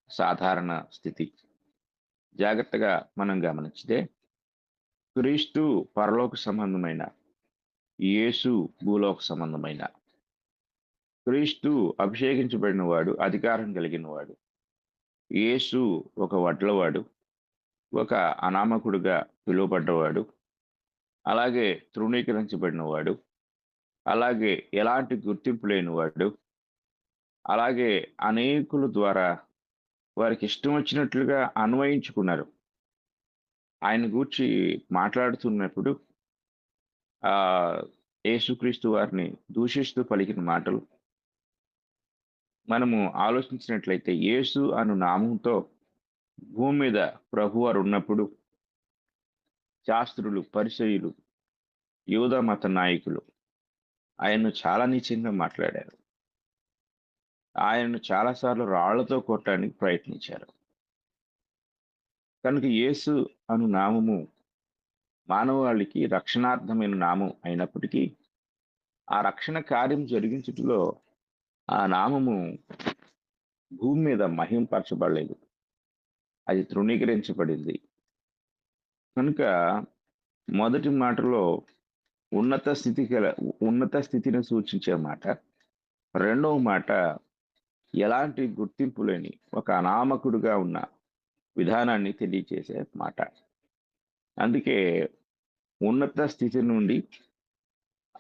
సాధారణ స్థితి. జాగ్రత్తగా మనం గమనించితే క్రీస్తు పరలోక సంబంధమైన, యేసు భూలోక సంబంధమైన. క్రీస్తు అభిషేకించబడిన వాడు, అధికారం కలిగిన వాడు. యేసు ఒక వడ్లవాడు, ఒక అనామకుడుగా పిలువబడ్డవాడు, అలాగే తృణీకరించబడినవాడు, అలాగే ఎలాంటి గుర్తింపు లేనివాడు, అలాగే అనేకుల ద్వారా వారికి ఇష్టం వచ్చినట్లుగా అన్వయించుకున్నారు. ఆయన గూర్చి మాట్లాడుతున్నప్పుడు యేసుక్రీస్తు వారిని దూషిస్తూ పలికిన మాటలు మనము ఆలోచించినట్లయితే, యేసు అను నామంతో భూమి మీద ప్రభువారు ఉన్నప్పుడు శాస్త్రులు, పరిసయ్యులు, యూదా మత నాయకులు ఆయన్ను చాలా నీచంగా మాట్లాడారు. ఆయనను చాలాసార్లు రాళ్లతో కొట్టడానికి ప్రయత్నించారు. కనుక యేసు అను నామము మానవాళికి రక్షణార్థమైన నామం అయినప్పటికీ ఆ రక్షణ కార్యం జరిగించుటలో ఆ నామము భూమి మీద మహింపరచబడలేదు, అది తృణీకరించబడింది. కనుక మొదటి మాటలో ఉన్నత స్థితిని సూచించే మాట, రెండవ మాట ఎలాంటి గుర్తింపు లేని ఒక అనామకుడుగా ఉన్న విధానాన్ని తెలియచేసే మాట. అందుకే ఉన్నత స్థితి నుండి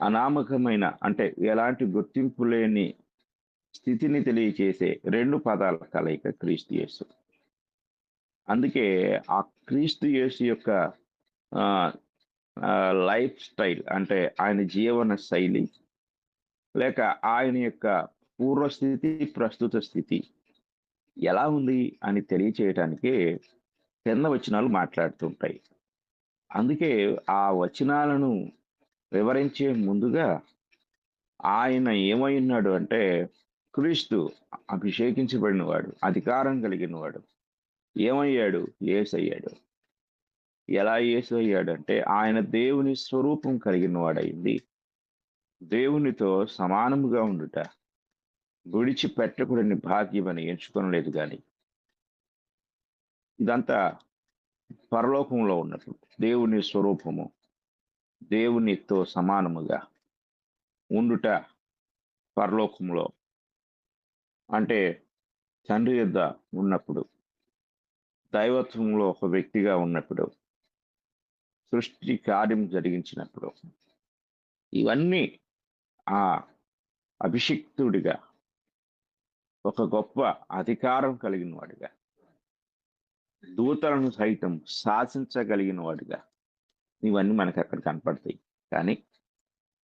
అనామకమైన అంటే ఎలాంటి గుర్తింపు లేని స్థితిని తెలియచేసే రెండు పదాల కలయిక క్రీస్తు యేసు. అందుకే ఆ క్రీస్తు యేసు యొక్క లైఫ్ స్టైల్ అంటే ఆయన జీవన శైలి లేక ఆయన యొక్క పూర్వస్థితి ప్రస్తుత స్థితి ఎలా ఉంది అని తెలియచేయటానికే కింద వచనాలు మాట్లాడుతుంటాయి. అందుకే ఆ వచనాలను వివరించే ముందుగా ఆయన ఏమై ఉన్నాడు అంటే క్రీస్తు అభిషేకించబడిన వాడు, అధికారం కలిగిన వాడు. ఏమయ్యాడు? యేసయ్యాడు. ఎలా యేసు అయ్యాడంటే ఆయన దేవుని స్వరూపం కలిగిన వాడైంది. దేవునితో సమానముగా ఉండుట విడిచిపెట్టకూడని భాగ్యమని ఎంచుకొనలేదు కానీ ఇదంతా పరలోకంలో ఉన్నప్పుడు దేవుని స్వరూపము దేవునితో సమానముగా ఉండుట పరలోకంలో అంటే తండ్రి యొద్ద ఉన్నప్పుడు దైవత్వంలో ఒక వ్యక్తిగా ఉన్నప్పుడు సృష్టి కార్యం జరిగించినప్పుడు ఇవన్నీ ఆ అభిషిక్తుడిగా ఒక గొప్ప అధికారం కలిగిన వాడిగా దూతలను సైతం శాసించగలిగిన వాడిగా ఇవన్నీ మనకు అక్కడ కనపడతాయి. కానీ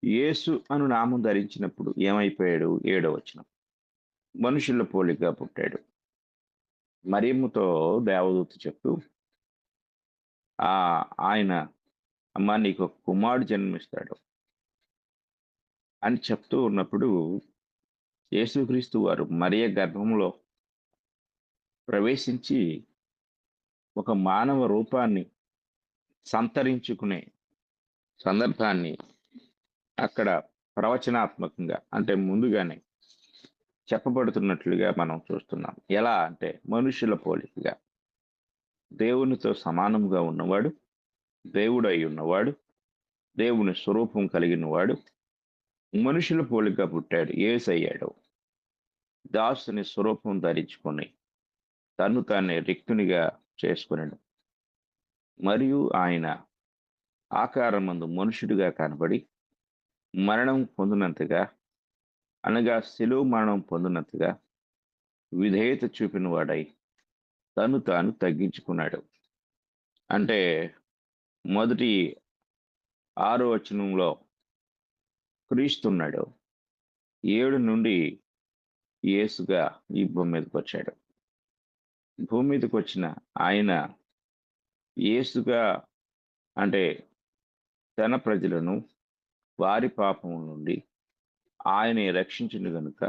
యేసు అను నామం ధరించినప్పుడు ఏమైపోయాడు? 7వ వచనం, మనుషుల పోలికగా పుట్టాడు. మరియమ్మతో దేవదూత చెప్తూ ఆయన అమ్మ నీకు ఒక కుమారుడు జన్మిస్తాడు అని చెప్తూ ఉన్నప్పుడు యేసుక్రీస్తు వారు మరియ గర్భంలో ప్రవేశించి ఒక మానవ రూపాన్ని సంతరించుకునే సందర్భాన్ని అక్కడ ప్రవచనాత్మకంగా అంటే ముందుగానే చెప్పబడుతున్నట్లుగా మనం చూస్తున్నాం. ఎలా అంటే మనుషుల పోలికగా దేవునితో సమానంగా ఉన్నవాడు, దేవుడు అయి ఉన్నవాడు, దేవుని స్వరూపం కలిగిన వాడు మనుషుల పోలికగా పుట్టాడు. యేసయ్యాడు. దాసుని స్వరూపం ధరించుకొని తను తానే రిక్తునిగా చేసుకున్నాడు. మరియు ఆయన ఆకారమందు మనుషుడిగా కనబడి మరణం పొందినంతగా అనగా శిలువ మరణం పొందినంతగా విధేయత చూపిన వాడై తను తాను తగ్గించుకున్నాడు. అంటే మొదటి 6వ వచనంలో క్రీస్తున్నాడు. 7 నుండి యేసుగా ఈ భూమి మీదకి వచ్చాడు. భూమి మీదకి వచ్చిన ఆయన యేసుగా అంటే తన ప్రజలను వారి పాపం నుండి ఆయనే రక్షించింది కనుక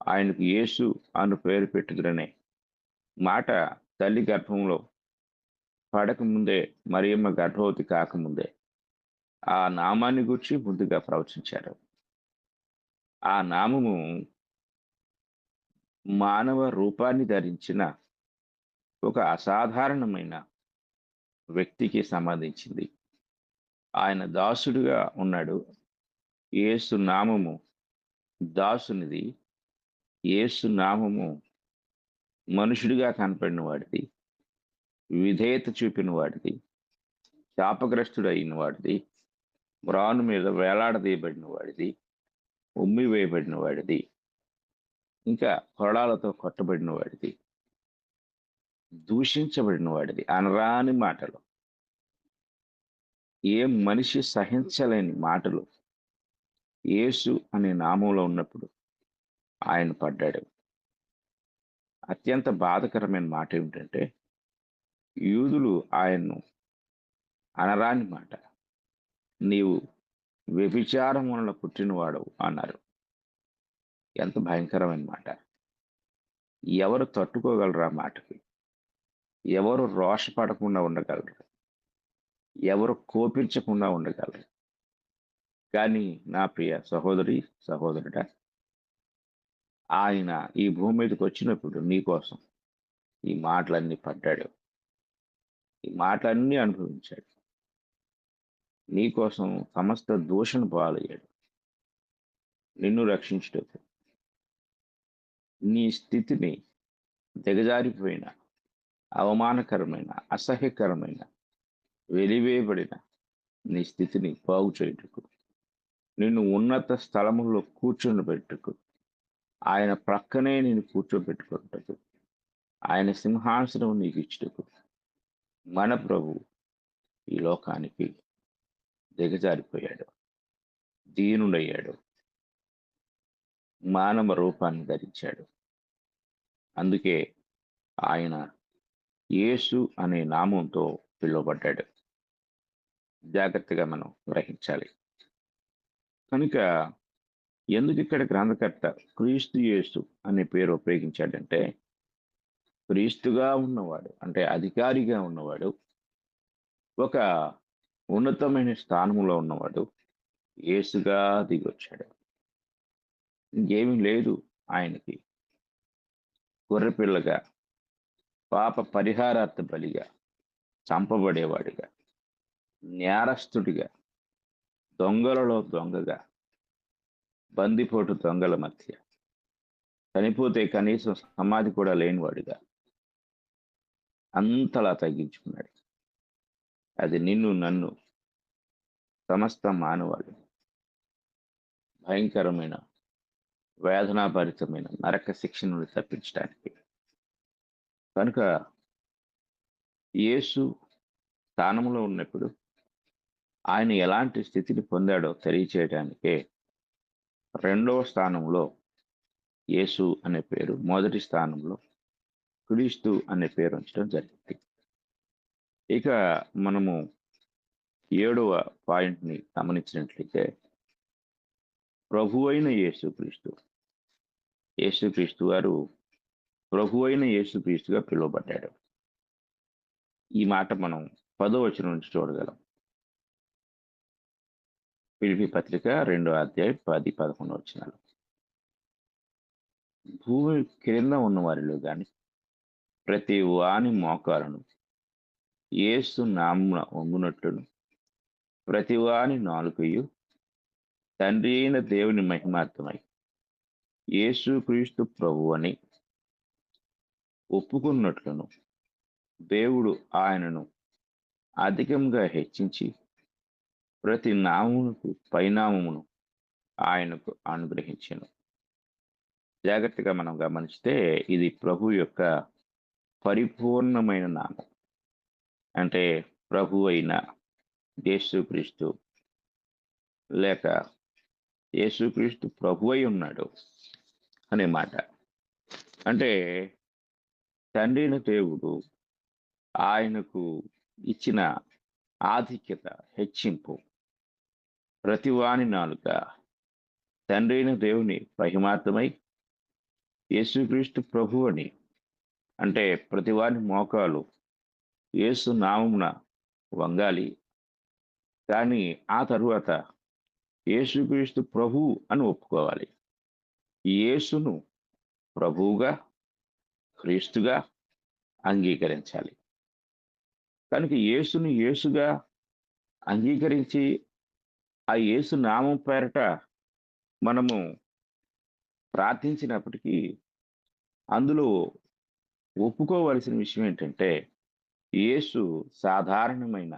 ఆయనకు యేసు అను పేరు పెట్టుదురనే మాట తల్లి గర్భంలో పడకముందే మరియమ్మ గర్భవతి కాకముందే ఆ నామాన్ని గురించి ముందుగా ప్రవచించారు. ఆ నామము మానవ రూపాన్ని ధరించిన ఒక అసాధారణమైన వ్యక్తికి సంబంధించింది. ఆయన దాసుడిగా ఉన్నాడు. యేసు నామము దాసునిది. యేసు నామము మనుషుడిగా కనపడిన వాడిది, విధేయత చూపిన వాడిది, శాపగ్రస్తుడు అయిన వాడిది, మ్రాను మీద వేలాడదీయబడిన వాడిది, ఉమ్మి వేయబడిన వాడిది, ఇంకా కొరడాలతో కొట్టబడిన వాడిది, దూషించబడిన వాడిది. అనరాని మాటలు, ఏ మనిషి సహించలేని మాటలు యేసు అనే నామంలో ఉన్నప్పుడు ఆయన పడ్డాడు. అత్యంత బాధకరమైన మాట ఏమిటంటే యూదులు ఆయన్ను అనరాని మాట, నీవు వ్యభిచారం వలన పుట్టినవాడవు అన్నారు. ఎంత భయంకరమైన మాట! ఎవరు తట్టుకోగలరు ఆ మాటకి? ఎవరు రోషపడకుండా ఉండగలరు? ఎవరు కోపించకుండా ఉండగలరు? కానీ నా ప్రియ సహోదరి సహోదరుడా, ఆయన ఈ భూమి మీదకి వచ్చినప్పుడు నీకోసం ఈ మాటలన్నీ పడ్డాడు. ఈ మాటలన్నీ అనుభవించాడు. నీకోసం సమస్త దూషణ పాలయ్యాడు నిన్ను రక్షించటకు. నీ స్థితిని దిగజారిపోయిన, అవమానకరమైన, అసహ్యకరమైన, వెలివేయబడిన నీ స్థితిని బాగు చేయుటకు, నిన్ను ఉన్నత స్థలములో కూర్చొనిపెట్టుకు, ఆయన ప్రక్కనే నేను కూర్చోబెట్టుకుంటకు, ఆయన సింహాసనం నీకు ఇచ్చుటకు మన ప్రభు ఈ లోకానికి దిగజారిపోయాడు, దీనుడయ్యాడు, మానవ రూపాన్ని ధరించాడు. అందుకే ఆయన యేసు అనే నామంతో పిలువబడ్డాడు. జాగ్రత్తగా మనం గ్రహించాలి. కనుక ఎందుకు ఇక్కడ గ్రంథకర్త క్రీస్తు యేసు అనే పేరు ఉపయోగించాడంటే, క్రీస్తుగా ఉన్నవాడు అంటే అధికారిగా ఉన్నవాడు, ఒక ఉన్నతమైన స్థానంలో ఉన్నవాడు యేసుగా దిగొచ్చాడు. ఇంకేమీ లేదు ఆయనకి. గొర్రెపిల్లగా, పాప పరిహారార్థ బలిగా, చంపబడేవాడిగా, నేరస్తుడిగా, దొంగలలో దొంగగా, బందిపోటు దొంగల మధ్య చనిపోతే కనీసం సమాధి కూడా లేనివాడిగా అంతలా తగ్గించుకున్నాడు. అది నిన్ను, నన్ను, సమస్త మానవాళి భయంకరమైన, వేదనాభరితమైన నరక శిక్ష నుండి తప్పించడానికి. కనుక యేసు స్థానంలో ఉన్నప్పుడు ఆయన ఎలాంటి స్థితిని పొందాడో తెలియచేయడానికే రెండవ స్థానంలో యేసు అనే పేరు, మొదటి స్థానంలో క్రీస్తు అనే పేరు ఉంచడం జరిగింది. ఇక మనము 7వ పాయింట్ని గమనించినట్లయితే, ప్రభు అయిన యేసుక్రీస్తు, యేసుక్రీస్తు వారు ప్రభు అయిన యేసుక్రీస్తుగా పిలువబడ్డాడు. ఈ మాట మనం 10వ వచనం నుంచి చూడగలం. ఫిలిప్పీ పత్రిక 2వ అధ్యాయం 10, 11 వచనాలు. భూమి క్రింద ఉన్న వారిలో గాని ప్రతి వాని మోకాలను యేసు నామమున వంగునట్లును, ప్రతి వాని నాలుకయు తండ్రి అయిన దేవుని మహిమార్థమై యేసు క్రీస్తు ప్రభు అని ఒప్పుకున్నట్లును, దేవుడు ఆయనను అధికంగా హెచ్చించి ప్రతి నామమునకు పైనామమును ఆయనకు అనుగ్రహించెను. జాగ్రత్తగా మనం గమనిస్తే ఇది ప్రభు యొక్క పరిపూర్ణమైన నామం. అంటే ప్రభు అయిన యేసుక్రీస్తు, లేక యేసుక్రీస్తు ప్రభు అయి ఉన్నాడు అనే మాట. అంటే తండ్రి అయిన దేవుడు ఆయనకు ఇచ్చిన ఆధిక్యత, హెచ్చింపు, ప్రతివాని నాలుక తండ్రి అయిన దేవుని మహిమార్థమై యేసుక్రీస్తు ప్రభు అని, అంటే ప్రతివాని మోకాలు యేసు నామమున వంగాలి. కానీ ఆ తరువాత యేసుక్రీస్తు ప్రభు అని ఒప్పుకోవాలి. యేసును ప్రభువుగా, క్రీస్తుగా అంగీకరించాలి. కనుక యేసును యేసుగా అంగీకరించి ఆ యేసు నామం పేరట మనము ప్రార్థించినప్పటికీ అందులో ఒప్పుకోవలసిన విషయం ఏంటంటే, యేసు సాధారణమైన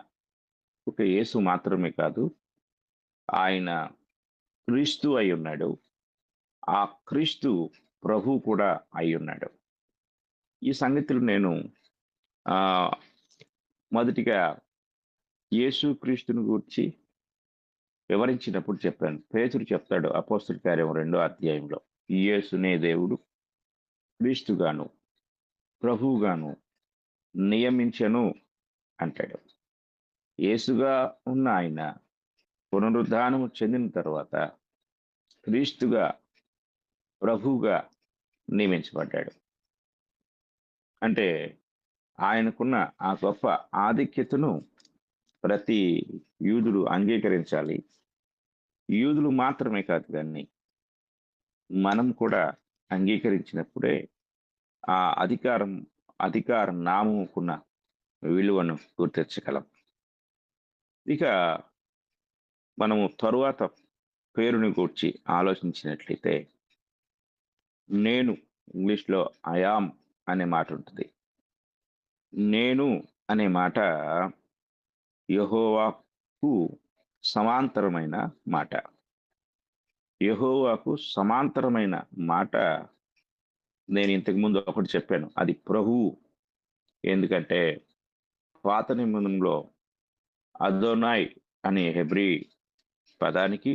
ఒక యేసు మాత్రమే కాదు, ఆయన క్రీస్తు అయి ఉన్నాడు. ఆ క్రీస్తు ప్రభు కూడా అయి ఉన్నాడు. ఈ సంగతులు నేను మొదటిగా యేసు క్రీస్తుని గురించి వివరించినప్పుడు చెప్పాను. పేతురు చెప్తాడు అపోస్తుల కార్యం 2వ అధ్యాయంలో, యేసునే దేవుడు క్రీస్తుగాను ప్రభువుగాను నియమించెను అంటాడు. యేసుగా ఉన్న ఆయన పునరుద్ధానము చెందిన తర్వాత క్రీస్తుగా, ప్రభువుగా నియమించబడ్డాడు. అంటే ఆయనకున్న ఆ గొప్ప ఆధిక్యతను ప్రతి యూదుడు అంగీకరించాలి. యూదులు మాత్రమే కాదు, కానీ మనం కూడా అంగీకరించినప్పుడే ఆ అధికార నామముకున్న విలువను గుర్తించగలం. ఇక మనము తరువాత పేరుని గూర్చి ఆలోచించినట్లయితే, నేను ఇంగ్లీష్లో ఐఆమ్ అనే మాట ఉంటుంది. నేను అనే మాట యెహోవాకు సమాంతరమైన మాట. యెహోవాకు సమాంతరమైన మాట నేను ఇంతకుముందు ఒకటి చెప్పాను, అది ప్రభువు. ఎందుకంటే పాత నిబంధనలో అదోనాయ్ అనే హెబ్రీ పదానికి,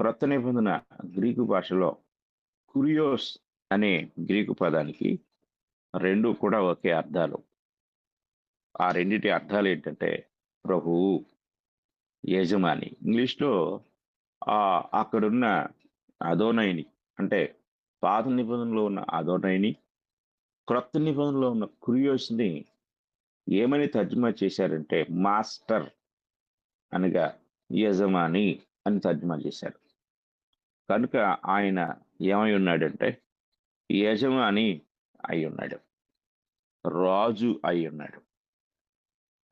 క్రొత్త నిబంధన గ్రీకు భాషలో కురియోస్ అనే గ్రీకు పదానికి రెండు కూడా ఒకే అర్థాలు. ఆ రెండిటి అర్థాలు ఏంటంటే ప్రభువు, యజమాని. ఇంగ్లీష్లో అక్కడున్న అదోనైని, అంటే పాత నిబంధనలో ఉన్న అదోనైని, క్రొత్త నిబంధనలో ఉన్న కురియోస్ని ఏమని తర్జుమా చేశారంటే మాస్టర్ అనగా యజమాని అని తర్జుమా చేశారు. కనుక ఆయన ఏమై ఉన్నాడంటే యజమాని అయి ఉన్నాడు, రాజు అయి ఉన్నాడు.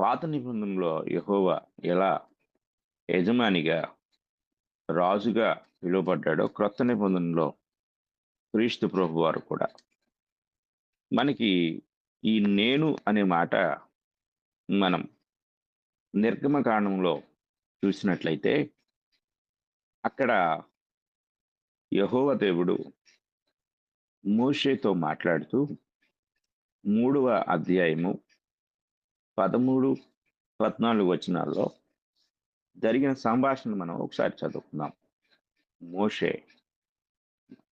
పాత నిబంధనలో యెహోవా ఎలా యజమానిగా, రాజుగా పిలువబడ్డాడో క్రొత్త నిబంధనలో క్రీస్తు ప్రభు వారు కూడా. మనకి ఈ నేను అనే మాట మనం నిర్గమకాండంలో చూసినట్లయితే అక్కడ యెహోవా దేవుడు మోషేతో మాట్లాడుతూ 3వ అధ్యాయము 13-14 వచనాల్లో జరిగిన సంభాషణ మనం ఒకసారి చదువుకుందాం. మోషే,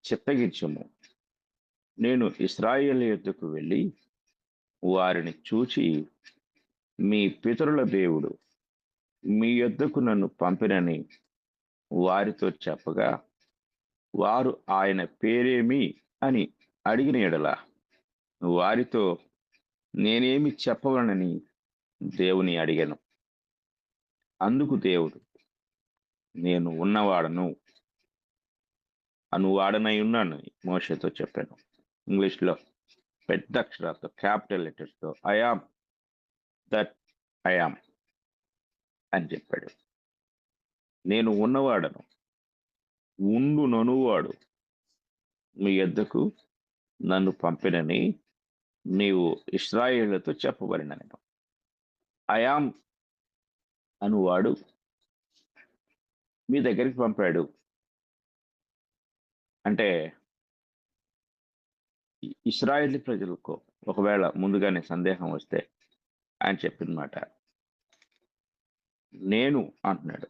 చిత్తగించుము, నేను ఇశ్రాయేలు యొద్దకు వెళ్ళి వారిని చూచి మీ పితరుల దేవుడు మీ యొద్దకు నన్ను పంపినని వారితో చెప్పగా వారు ఆయన పేరేమి అని అడిగిన ఎడల వారితో నేనేమి చెప్పగలనని దేవుని అడిగాను. అందుకు దేవుడు, నేను ఉన్నవాడను, అనువాడనై ఉన్నాను మోషేతో చెప్పాను. ఇంగ్లీష్లో పెద్ద అక్షరాలతో, క్యాపిటల్ లెటర్స్తో ఐఆమ్ దట్ ఐఆమ్ అని చెప్పాడు. నేను ఉన్నవాడను, ఉండు ననువాడు మీ యొద్దకు నన్ను పంపినని నీవు ఇశ్రాయేలుతో చెప్పబడిన నేను. ఐఆమ్ అనువాడు మీ దగ్గరికి పంపాడు అంటే ఇశ్రాయేలీ ప్రజలకు ఒకవేళ ముందుగానే సందేహం వస్తే ఆయన చెప్పిన మాట నేను అంటున్నాడు.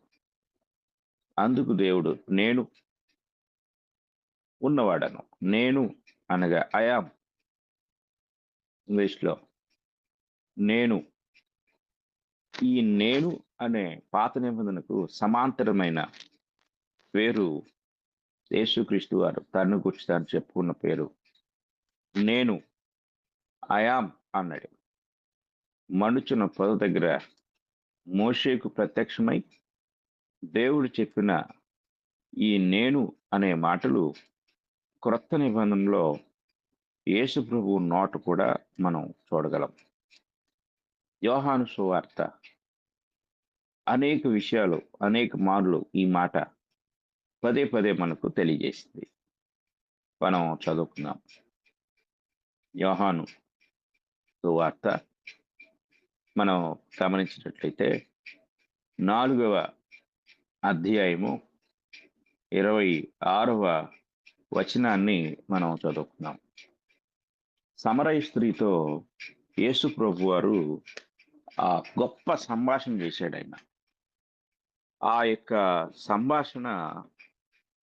అందుకు దేవుడు, నేను ఉన్నవాడను, నేను అనగా ఐఆమ్. ఇంగ్లీష్లో నేను, ఈ నేను అనే పాత నిబంధనకు సమాంతరమైన పేరు యేసుక్రీస్తు వారు తన్ను గురించి తాను చెప్పుకున్న పేరు నేను, ఐఆమ్ అన్నాడు. మనుచున్న పొద దగ్గర మోషేకు ప్రత్యక్షమై దేవుడు చెప్పిన ఈ నేను అనే మాటలు క్రొత్త నిబంధనలో యేసు ప్రభు నోట కూడా మనం చూడగలం. యోహాను సువార్త అనేక విషయాలు, అనేక మార్లు ఈ మాట పదే పదే మనకు తెలియజేసింది. మనం చదువుకున్నాం. యోహాను సువార్త మనం గమనించినట్లయితే 4వ అధ్యాయము 26వ వచనాన్ని మనం చదువుకున్నాం. సమరయ స్త్రీతో యేసు ప్రభు వారు ఆ గొప్ప సంభాషణ చేశాడు. ఆయన ఆ యొక్క సంభాషణ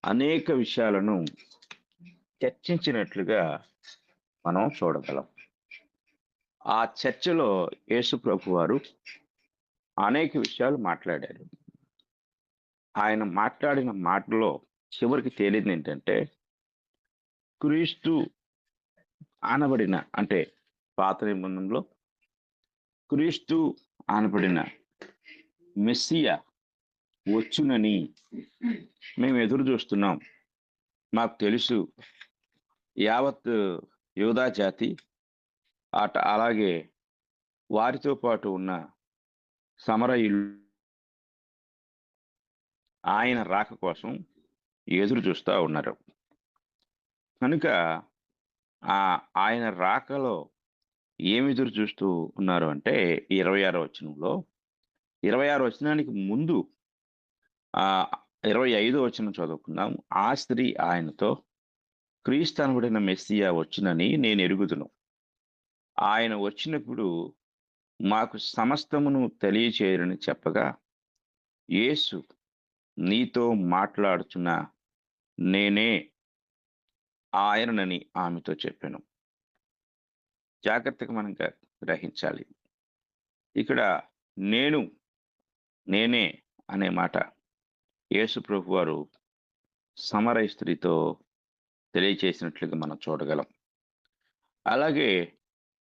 అనేక విషయాలను చర్చించినట్లుగా మనం చూడగలం. ఆ చర్చలో యేసు ప్రభు వారు అనేక విషయాలు మాట్లాడారు. ఆయన మాట్లాడిన మాటలో చివరికి తేలింది ఏంటంటే క్రీస్తు అనబడిన, అంటే పాత నిబంధనలో క్రీస్తు అనబడిన మెస్సియా వచ్చునని మేము ఎదురు చూస్తున్నాం. మాకు తెలుసు యావత్ యూదా జాతి అలాగే వారితో పాటు ఉన్న సమరయులు ఆయన రాక కోసం ఎదురు చూస్తూ ఉన్నారు. కనుక ఆయన రాకలో ఏమి ఎదురు చూస్తూ ఉన్నారు అంటే 26వ వచనంలో 26 వచనానికి ముందు 25వ వచనం చదువుకుందాం. ఆ స్త్రీ ఆయనతో, క్రీస్తు అనబడిన మెస్సియా వచ్చునని నేను ఎరుగుదును. ఆయన వచ్చినప్పుడు మాకు సమస్తమును తెలియచేయరని చెప్పగా, యేసు, నీతో మాట్లాడుచున్న నేనే ఆయననని ఆమెతో చెప్పాను. జాగ్రత్తగా మనం గ్రహించాలి. ఇక్కడ నేనే అనే మాట యేసు ప్రభు వారు సమరయ స్త్రీతో తెలియచేసినట్లుగా మనం చూడగలం. అలాగే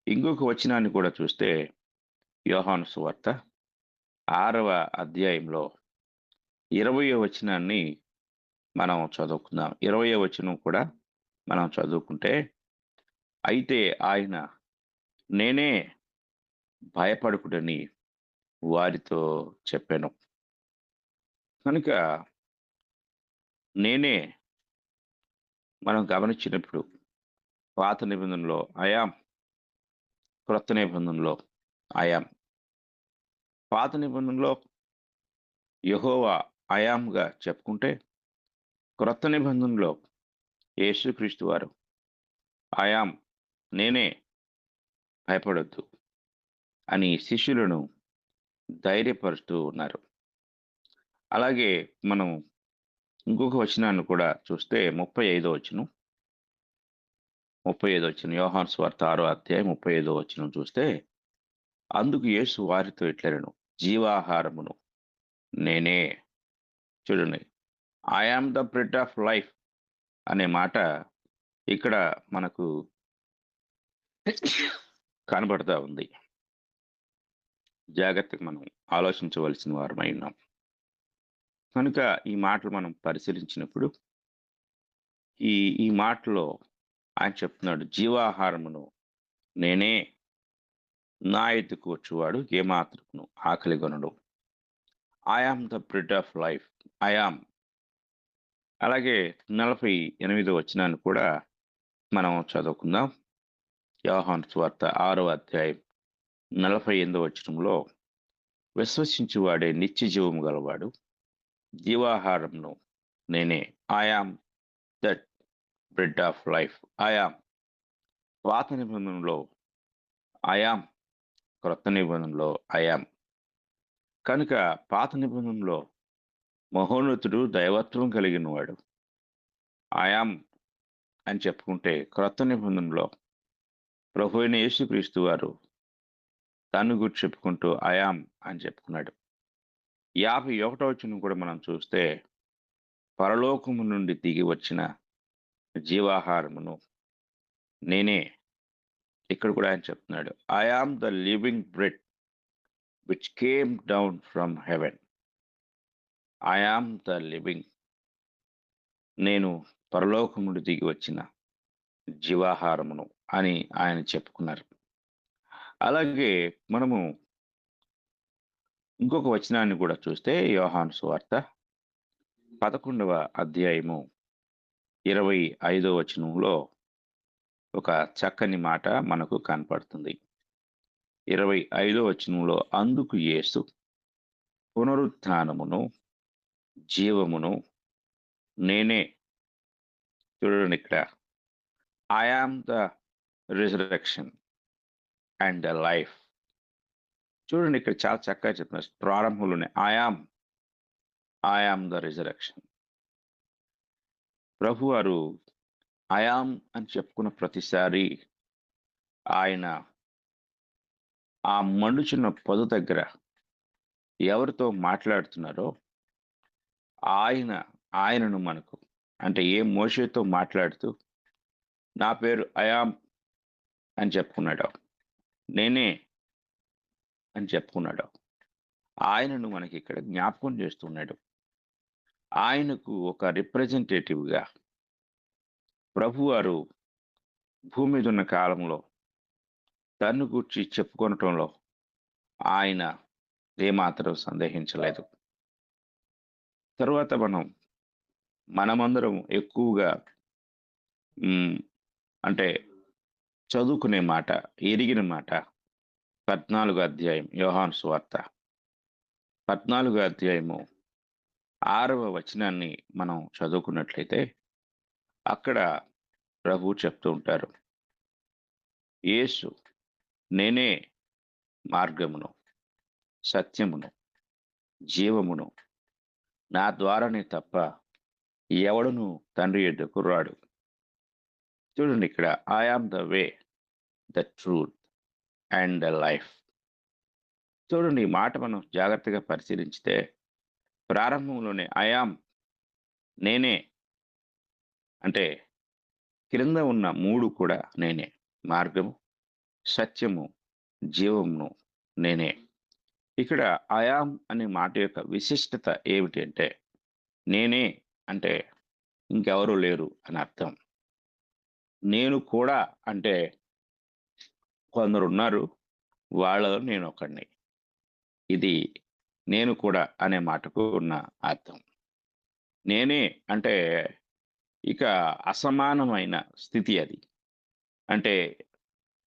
ఇంకొక వచనాన్ని కూడా చూస్తే యోహాను సువార్త 6వ అధ్యాయంలో 20వ వచనాన్ని మనం చదువుకుందాం. 20వ వచనం కూడా మనం చదువుకుంటే, అయితే ఆయన నేనే, భయపడకుడని వారితో చెప్పాను. కనుక నేనే మనం గమనించినప్పుడు పాత నిబంధనలో అయాం, క్రొత్త నిబంధనలో అయాం. పాత నిబంధనలో యెహోవా అయామ్గా చెప్పుకుంటే, క్రొత్త నిబంధనలో యేసుక్రీస్తు వారు అయాం, నేనే, భయపడొద్దు అని శిష్యులను ధైర్యపరుస్తూ ఉన్నారు. అలాగే మనం ఇంకొక వచనాన్ని కూడా చూస్తే 35వ వచనం, యోహాను సువార్త 6వ అధ్యాయం 35వ వచనం చూస్తే, అందుకు యేసు వారితో ఇట్లనెను, జీవాహారమును నేనే. చూడండి, I am the bread of life అనే మాట ఇక్కడ మనకు కనబడతా ఉంది. జాగ్రత్తగా మనం ఆలోచించవలసిన వారమై ఉన్నాం. కనుక ఈ మాటలు మనం పరిశీలించినప్పుడు ఈ మాటలో ఆయన చెప్తున్నాడు, జీవాహారమును నేనే, నా ఎద్దుకు వచ్చేవాడు ఏమాత్రమును ఆకలిగొనడు. I am the bread of life, I am. అలాగే 48వ వచనాన్ని కూడా మనం చదువుకుందాం. యోహాను సువార్త 6వ అధ్యాయం 48వ వచనంలో, విశ్వసించువాడే నిత్య జీవము గలవాడు, జీవాహారమును నేనే, I am that bread of life, I am. పాత నిబంధనలో ఐ ఆమ్, క్రొత్త నిబంధనలో ఐ ఆమ్. కనుక పాత నిబంధనలో మహోన్నతుడు దైవత్వం కలిగిన వాడు ఐ ఆమ్ అని చెప్పుకుంటే, క్రొత్త నిబంధనలో ప్రభు అయిన యేసుక్రీస్తు వారు తను గురించి చెప్పుకుంటూ ఐ ఆమ్ అని చెప్పుకున్నాడు. 51వ వచనం కూడా మనం చూస్తే, పరలోకము నుండి దిగి వచ్చిన జీవాహారమును నేనే. ఇక్కడ కూడా ఆయన చెప్తున్నాడు, I am the living bread which came down from heaven. I am the living, నేను పరలోకము నుండి దిగి వచ్చిన జీవాహారమును అని ఆయన చెప్పుకున్నారు. అలాగే మనము ఇంకొక వచనాన్ని కూడా చూస్తే యోహాను సువార్త 11వ అధ్యాయము 25వ వచనంలో ఒక చక్కని మాట మనకు కనపడుతుంది. 25వ వచనంలో, అందుకు యేసు, పునరుత్థానమును జీవమును నేనే. చూడండి, ఇక్కడ I am the resurrection and the life. చూడండి, ఇక్కడ చాలా చక్కగా చెప్తున్నారు ప్రారంభంలోనే, ఐ ఆమ్ ద రిజరెక్షన్. ప్రభు వారు ఐ ఆమ్ అని చెప్పుకున్న ప్రతిసారి ఆయన ఆ మండుచున్న పొద దగ్గర ఎవరితో మాట్లాడుతున్నారో ఆయనను మనకు, అంటే ఏ మోషేతో మాట్లాడుతూ నా పేరు ఐ ఆమ్ అని చెప్పుకున్నాడు, నేనే అని చెప్పుకున్నాడు, ఆయనను మనకి ఇక్కడ జ్ఞాపకం చేస్తున్నాడు. ఆయనకు ఒక రిప్రజెంటేటివ్గా ప్రభువారు భూమి మీద ఉన్న కాలంలో తన్ను గూర్చి చెప్పుకొనటంలో ఆయన ఏమాత్రం సందేహించలేదు. తరువాత మనమందరం ఎక్కువగా అంటే చదువుకునే మాట, ఎరిగిన మాట 14 అధ్యాయం యోహాను సువార్త 14 అధ్యాయము 6వ వచనాన్ని మనం చదువుకున్నట్లయితే అక్కడ ప్రభు చెప్తూ ఉంటారు, యేసు నేనే మార్గమును, సత్యమును, జీవమును, నా ద్వారానే తప్ప ఎవడును తండ్రి యొద్దకు రాడు. చూడండి, ఇక్కడ I am the way, the truth and the life. చూడండి, ఈ మాట మనం జాగ్రత్తగా పరిశీలించితే ప్రారంభంలోనే ఐ ఆమ్, నేనే అంటే క్రింద ఉన్న 3 కూడా నేనే. మార్గము, సత్యము, జీవమును నేనే. ఇక్కడ ఐ ఆమ్ అనే మాట యొక్క విశిష్టత ఏమిటి అంటే, నేనే అంటే ఇంకెవరూ లేరు అని అర్థం. నేను కూడా అంటే కొందరు ఉన్నారు, వాళ్ళలో నేను ఒకడిని. ఇది నేను కూడా అనే మాటకు ఉన్న అర్థం. నేనే అంటే ఇక అసమానమైన స్థితి అది. అంటే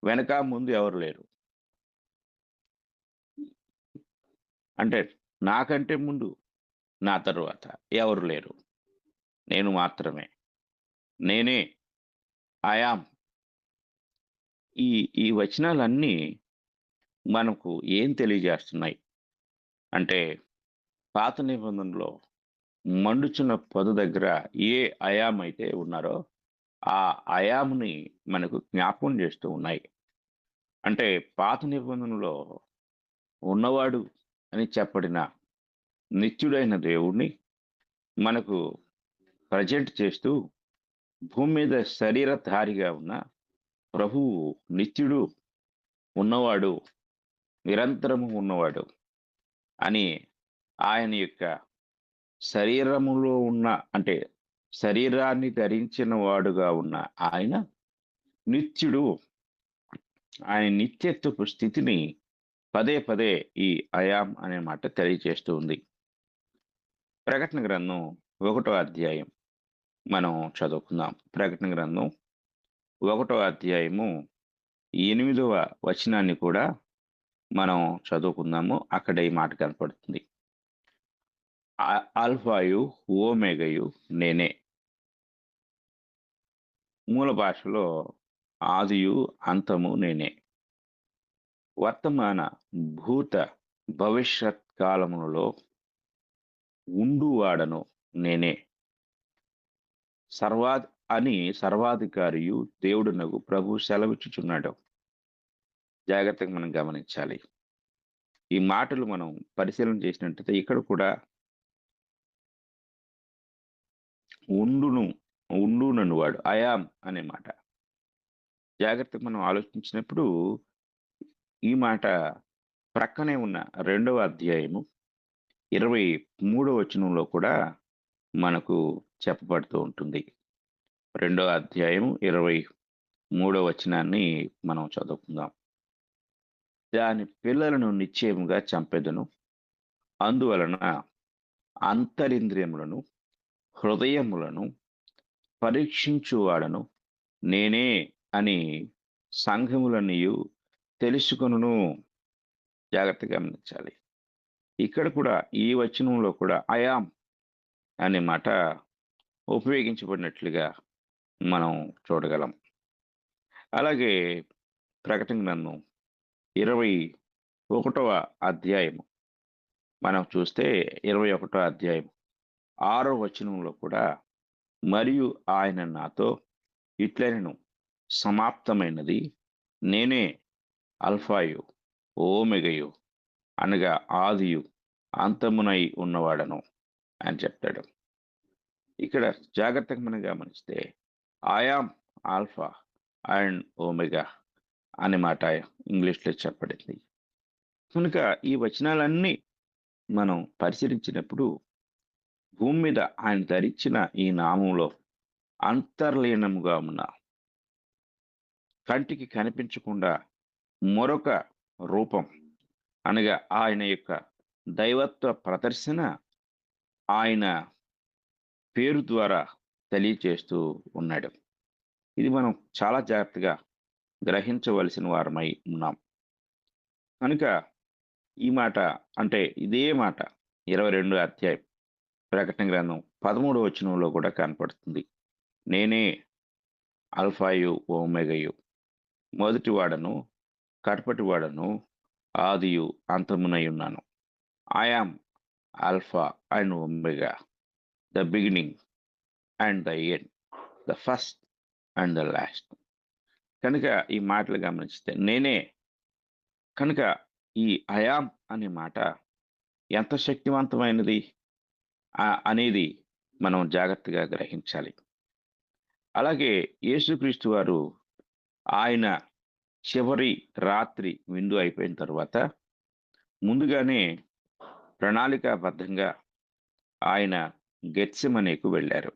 వెనక ముందు ఎవరు లేరు. అంటే నాకంటే ముందు, నా తరువాత ఎవరు లేరు, నేను మాత్రమే. నేనే ఐ యామ్. ఈ వచనాలన్నీ మనకు ఏం తెలియజేస్తున్నాయి అంటే, పాత నిబంధనలో మండుచున్న పొద దగ్గర ఏ అయామ్ అయితే ఉన్నారో ఆ అయామ్ని మనకు జ్ఞాపకం చేస్తూ ఉన్నాయి. అంటే పాత నిబంధనలో ఉన్నవాడు అని చెప్పబడిన నిత్యుడైన దేవుణ్ణి మనకు ప్రజెంట్ చేస్తూ, భూమి మీద శరీరధారిగా ఉన్న ప్రభువు నిత్యుడు, ఉన్నవాడు, నిరంతరము ఉన్నవాడు అని ఆయన యొక్క శరీరములో ఉన్న, అంటే శరీరాన్ని ధరించిన వాడుగా ఉన్న ఆయన నిత్యుడు. ఆయన నిత్యత్వపు స్థితిని పదే పదే ఈ అయామ్ అనే మాట తెలియజేస్తూ ఉంది. ప్రకటన గ్రంథం 1వ అధ్యాయం మనం చదువుకుందాం. ప్రకటన గ్రంథం 1వ అధ్యాయము 8వ వచనాన్ని కూడా మనం చదువుకుందాము. అక్కడ ఈ మాట కనపడుతుంది, ఆల్ఫాయు ఓమెగయు నేనే. మూల భాషలో ఆదియు అంతము నేనే. వర్తమాన భూత భవిష్యత్ కాలములలో ఉండువాడను నేనే. సర్వాధికారియు దేవుడునగు ప్రభు సెలవిచ్చుచున్నాడు. జాగ్రత్తగా మనం గమనించాలి. ఈ మాటలు మనం పరిశీలన చేసినట్టయితే ఇక్కడ కూడా ఉండునను వాడు అయామ్ అనే మాట జాగ్రత్తగా మనం ఆలోచించినప్పుడు ఈ మాట ప్రక్కనే ఉన్న 2వ అధ్యాయము 23వ వచనంలో కూడా మనకు చెప్పబడుతూ ఉంటుంది. 2వ అధ్యాయం 23వ వచనాన్ని మనం చదువుకుందాం. దాని పిల్లలను నిశ్చయముగా చంపెదను, అందువలన అంతరింద్రియములను హృదయములను పరీక్షించువాడను నేనే అని సంఘములన్నీయు తెలుసుకొనును. జాగ్రత్తగా గమనించాలి. ఇక్కడ కూడా ఈ వచనంలో కూడా అయామ్ అనే మాట ఉపయోగించబడినట్లుగా మనం చూడగలం. అలాగే ప్రకటన గ్రంథం 21వ అధ్యాయం మనం చూస్తే 21వ అధ్యాయం 6వ వచనంలో కూడా, మరియు ఆయన నాతో ఇట్లనెను, సమాప్తమైనది, నేనే అల్ఫాయు ఓమెగయు అనగా ఆదియు అంతమునై ఉన్నవాడను అని చెప్తాడు. ఇక్కడ జాగ్రత్తగా మనం గమనిస్తే ఆయామ్ ఆల్ఫా అండ్ ఓమెగా అనే మాట ఇంగ్లీష్లో చెప్పబడింది. కనుక ఈ వచనాలన్నీ మనం పరిశీలించినప్పుడు భూమి మీద ఆయన ధరించిన ఈ నామంలో అంతర్లీనముగా ఉన్న, కంటికి కనిపించకుండా మరొక రూపం అనగా ఆయన యొక్క దైవత్వ ప్రదర్శన ఆయన పేరు ద్వారా తెలియచేస్తూ ఉన్నాడు. ఇది మనం చాలా జాగ్రత్తగా గ్రహించవలసిన వారమై ఉన్నాం. కనుక ఈ మాట అంటే ఇదే మాట 22 అధ్యాయం ప్రకటన గ్రంథం 13వ వచనంలో కూడా కనపడుతుంది. నేనే అల్ఫాయు ఓమెగయు, మొదటి వాడను కడపటి వాడను ఆదియు అంతమునై ఉన్నాను. I am alpha and omega, the beginning and the end, the first and the last. కనుక ఈ మాటలు గమనిస్తే నేనే, కనుక ఈ అయామ్ అనే మాట ఎంత శక్తివంతమైనది అనేది మనం జాగ్రత్తగా గ్రహించాలి. అలాగే యేసుక్రీస్తు వారు ఆయన చివరి రాత్రి విందు అయిపోయిన తర్వాత ముందుగానే ప్రణాళికాబద్ధంగా ఆయన గెత్సెమనేకు వెళ్ళారు.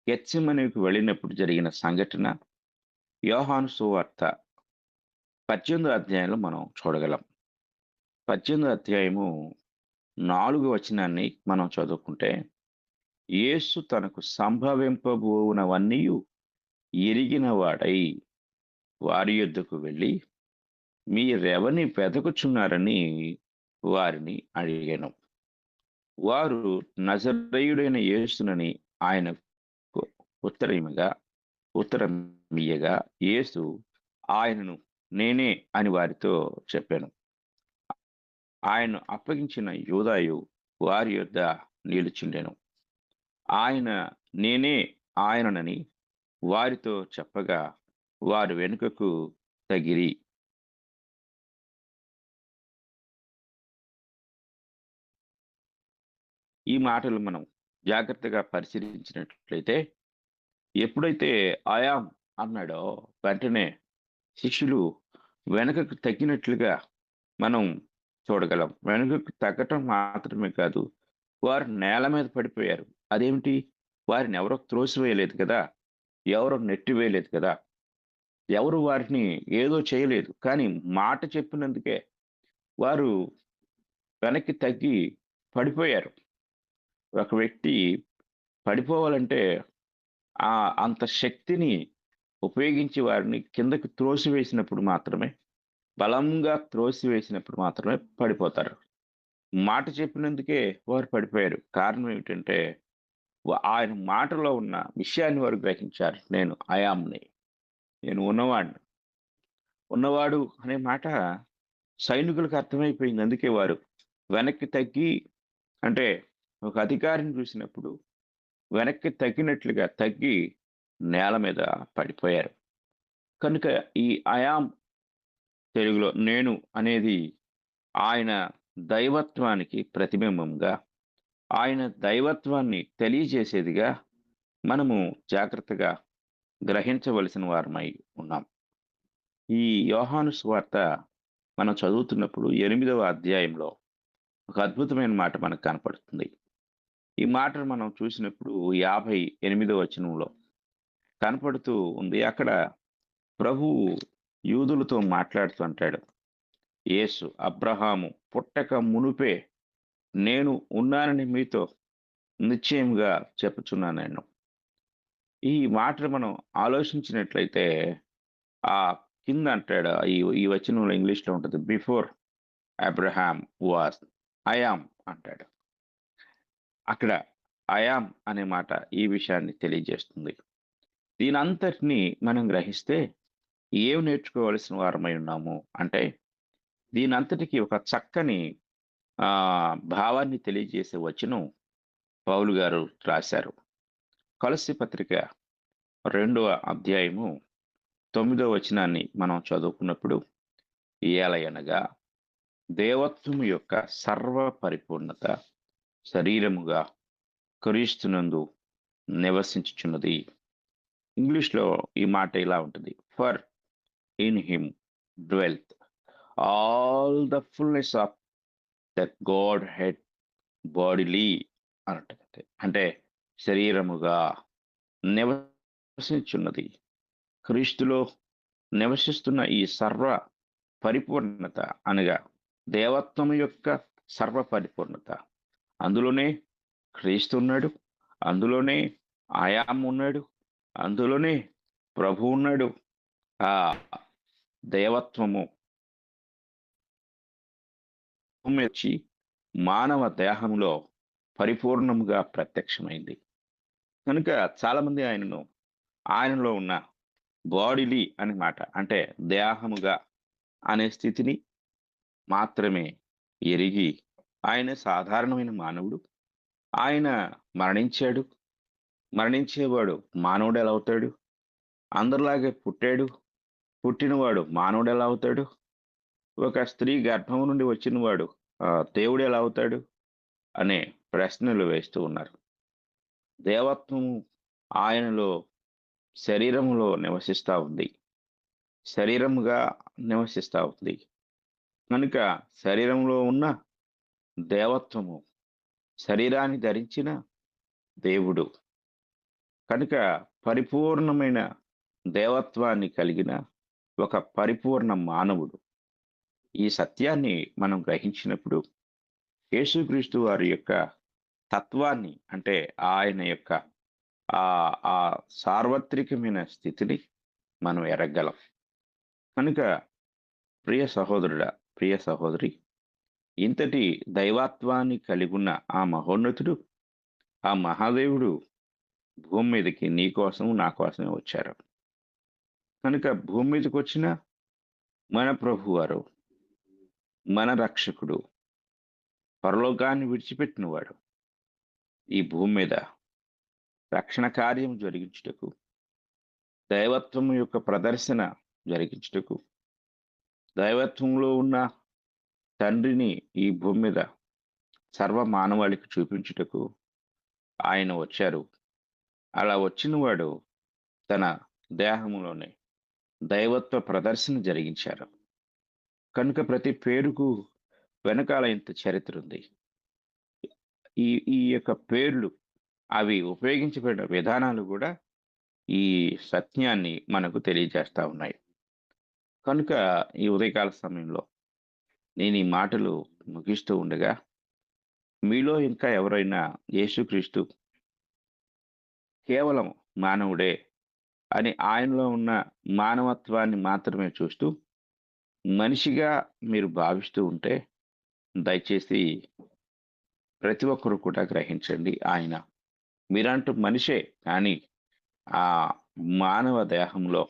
గెత్సెమనేకు వెళ్ళినప్పుడు జరిగిన సంఘటన యోహాను సువార్త 18వ అధ్యాయంలో మనం చూడగలం. 18వ అధ్యాయము 4వ వచనాన్ని మనం చదువుకుంటే, యేసు తనకు సంభవింపబోవునవన్నీ ఎరిగిన వాడై వారి యొద్దకు వెళ్ళి మీరెవరిని వెదకుచున్నారని వారిని అడిగాను. వారు నజరేయుడైన యేసునని ఆయనకు ఉత్తరమియ్యగా యేసు ఆయనను నేనే అని వారితో చెప్పాను. ఆయన అప్పగించిన యూదాయు వారి యొద్ద నిలుచుండెను. ఆయన నేనే ఆయననని వారితో చెప్పగా వారు వెనుకకు తగిరి. ఈ మాటలు మనం జాగ్రత్తగా పరిశీలించినట్లయితే ఎప్పుడైతే ఆయాం అన్నాడో వెంటనే శిష్యులు వెనుకకు తగ్గినట్లుగా మనం చూడగలం. వెనుకకు తగ్గటం మాత్రమే కాదు, వారు నేల మీద పడిపోయారు. అదేమిటి? వారిని ఎవరో త్రోసివేయలేదు కదా, ఎవరో నెట్టివేయలేదు కదా, ఎవరు వారిని ఏదో చేయలేదు. కానీ మాట చెప్పినందుకే వారు వెనక్కి తగ్గి పడిపోయారు. ఒక వ్యక్తి పడిపోవాలంటే అంత శక్తిని ఉపయోగించి వారిని కిందకి త్రోసివేసినప్పుడు మాత్రమే, బలంగా త్రోసివేసినప్పుడు మాత్రమే పడిపోతారు. మాట చెప్పినందుకే వారు పడిపోయారు. కారణం ఏమిటంటే ఆయన మాటలో ఉన్న విషయాన్ని వారు గ్రహించారు. నేను అయామ్ని, నేను ఉన్నవాడు అనే మాట సైనికులకు అర్థమైపోయింది. అందుకే వారు వెనక్కి తగ్గి, అంటే ఒక అధికారిని చూసినప్పుడు వెనక్కి తగ్గినట్లుగా తగ్గి నేల మీద పడిపోయారు. కనుక ఈ అయామ్, తెలుగులో నేను అనేది ఆయన దైవత్వానికి ప్రతిబింబంగా, ఆయన దైవత్వాన్ని తెలియజేసేదిగా మనము జాగ్రత్తగా గ్రహించవలసిన వారమై ఉన్నాం. ఈ యోహాను సువార్త మనం చదువుతున్నప్పుడు 8వ అధ్యాయంలో ఒక అద్భుతమైన మాట మనకు కనపడుతుంది. ఈ మాటను మనం చూసినప్పుడు 58వ వచనంలో కనపడుతూ ఉంది. అక్కడ ప్రభువు యూదులతో మాట్లాడుతూ అంటాడు, యేసు అబ్రహాము పుట్టక మునుపే నేను ఉన్నానని మీతో నిశ్చయంగా చెప్పుచున్నాను. నేను ఈ మాటను మనం ఆలోచించినట్లయితే ఆ కింద అంటాడు, ఈ వచనంలో ఇంగ్లీష్లో ఉంటుంది, బిఫోర్ అబ్రహాం వాస్ ఐయామ్ అంటాడు. అక్కడ ఐయామ్ అనే మాట ఈ విషయాన్ని తెలియజేస్తుంది. దీని అంతటినీ మనం గ్రహిస్తే ఏం నేర్చుకోవలసిన వారమై ఉన్నాము అంటే, దీని అంతటికి ఒక చక్కని భావాన్ని తెలియజేసే వచనం పౌలు గారు రాశారు. కొలస్సీ పత్రిక 2వ అధ్యాయము 9వ వచనాన్ని మనం చదువుకున్నప్పుడు, ఏలయనగా దేవత్వము యొక్క సర్వ పరిపూర్ణత శరీరముగా క్రీస్తునందు నివసించుచున్నది. ఇంగ్లీష్లో ఈ మాట ఇలా ఉంటుంది, for in him dwelleth all the fullness of the Godhead bodily అని ఉంటుంది. అంటే శరీరముగా నివసించున్నది. క్రీస్తులో నివసిస్తున్న ఈ సర్వ పరిపూర్ణత అనగా దేవత్వం యొక్క సర్వ పరిపూర్ణత, అందులోనే క్రీస్తు ఉన్నాడు, అందులోనే ఆయాం ఉన్నాడు, అందులోనే ప్రభు ఉన్నాడు. ఆ దేవత్వము భూమి మీద వచ్చి మానవ దేహంలో పరిపూర్ణముగా ప్రత్యక్షమైంది. కనుక చాలామంది ఆయనలో ఉన్న బాడీలీ అనే మాట అంటే దేహముగా అనే స్థితిని మాత్రమే ఎరిగి ఆయన సాధారణమైన మానవుడు, ఆయన మరణించాడు, మరణించేవాడు మానవుడు ఎలా అవుతాడు, అందరిలాగే పుట్టాడు, పుట్టినవాడు మానవుడు ఎలా అవుతాడు, ఒక స్త్రీ గర్భం నుండి వచ్చినవాడు దేవుడు ఎలా అవుతాడు అనే ప్రశ్నలు వేస్తూ ఉన్నారు. దేవత్వము ఆయనలో శరీరములో నివసిస్తూ ఉంది, శరీరముగా నివసిస్తూ ఉంది. కనుక శరీరంలో ఉన్న దేవత్వము శరీరాన్ని ధరించిన దేవుడు కనుక పరిపూర్ణమైన దేవత్వాన్ని కలిగిన ఒక పరిపూర్ణ మానవుడు. ఈ సత్యాన్ని మనం గ్రహించినప్పుడు యేసుక్రీస్తు వారి యొక్క తత్వాన్ని అంటే ఆయన యొక్క ఆ సార్వత్రికమైన స్థితిని మనం ఎరగలం. కనుక ప్రియ సహోదరుడా, ప్రియ సహోదరి, ఇంతటి దైవత్వాన్ని కలిగి ఉన్న ఆ మహోన్నతుడు, ఆ మహాదేవుడు భూమి మీదకి నీ కోసం నా కోసమే వచ్చారు. కనుక భూమి మీదకి వచ్చిన మన ప్రభువారు, మన రక్షకుడు, పరలోకాన్ని విడిచిపెట్టినవాడు ఈ భూమి మీద రక్షణ కార్యం జరిగించుటకు, దైవత్వం యొక్క ప్రదర్శన జరిగించుటకు, దైవత్వంలో ఉన్న తండ్రిని ఈ భూమి మీద సర్వ మానవాళికి చూపించుటకు ఆయన వచ్చారు. అలా వచ్చినవాడు తన దేహములోనే దైవత్వ ప్రదర్శన జరిగించారు. కనుక ప్రతి పేరుకు వెనకాల ఇంత చరిత్ర ఉంది. ఈ యొక్క పేర్లు అవి ఉపయోగించబడిన విధానాలు కూడా ఈ సత్యాన్ని మనకు తెలియజేస్తా ఉన్నాయి. కనుక ఈ ఉదయకాల సమయంలో నేను ఈ మాటలు ముగిస్తూ ఉండగా మీలో ఇంకా ఎవరైనా యేసుక్రీస్తు కేవలం మానవుడే అని ఆయనలో ఉన్న మానవత్వాన్ని మాత్రమే చూస్తూ మనిషిగా మీరు భావిస్తూ ఉంటే దయచేసి ప్రతి ఒక్కరు కూడా గ్రహించండి, ఆయన మీరంటూ మనిషే, కానీ ఆ మానవ దేహంలో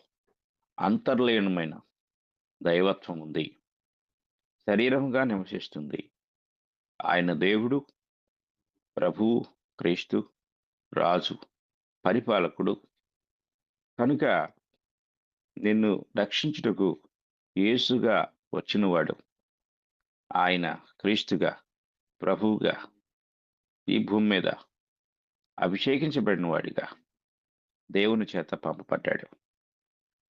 అంతర్లీనమైన దైవత్వం ఉంది, శరీరంగా నివసిస్తుంది. ఆయన దేవుడు, ప్రభువు, క్రీస్తు, రాజు, పరిపాలకుడు. కనుక నిన్ను రక్షించుటకు యేసుగా వచ్చినవాడు, ఆయన క్రీస్తుగా, ప్రభువుగా ఈ భూమి మీద అభిషేకించబడిన వాడిగా దేవుని చేత పంపబడ్డాడు.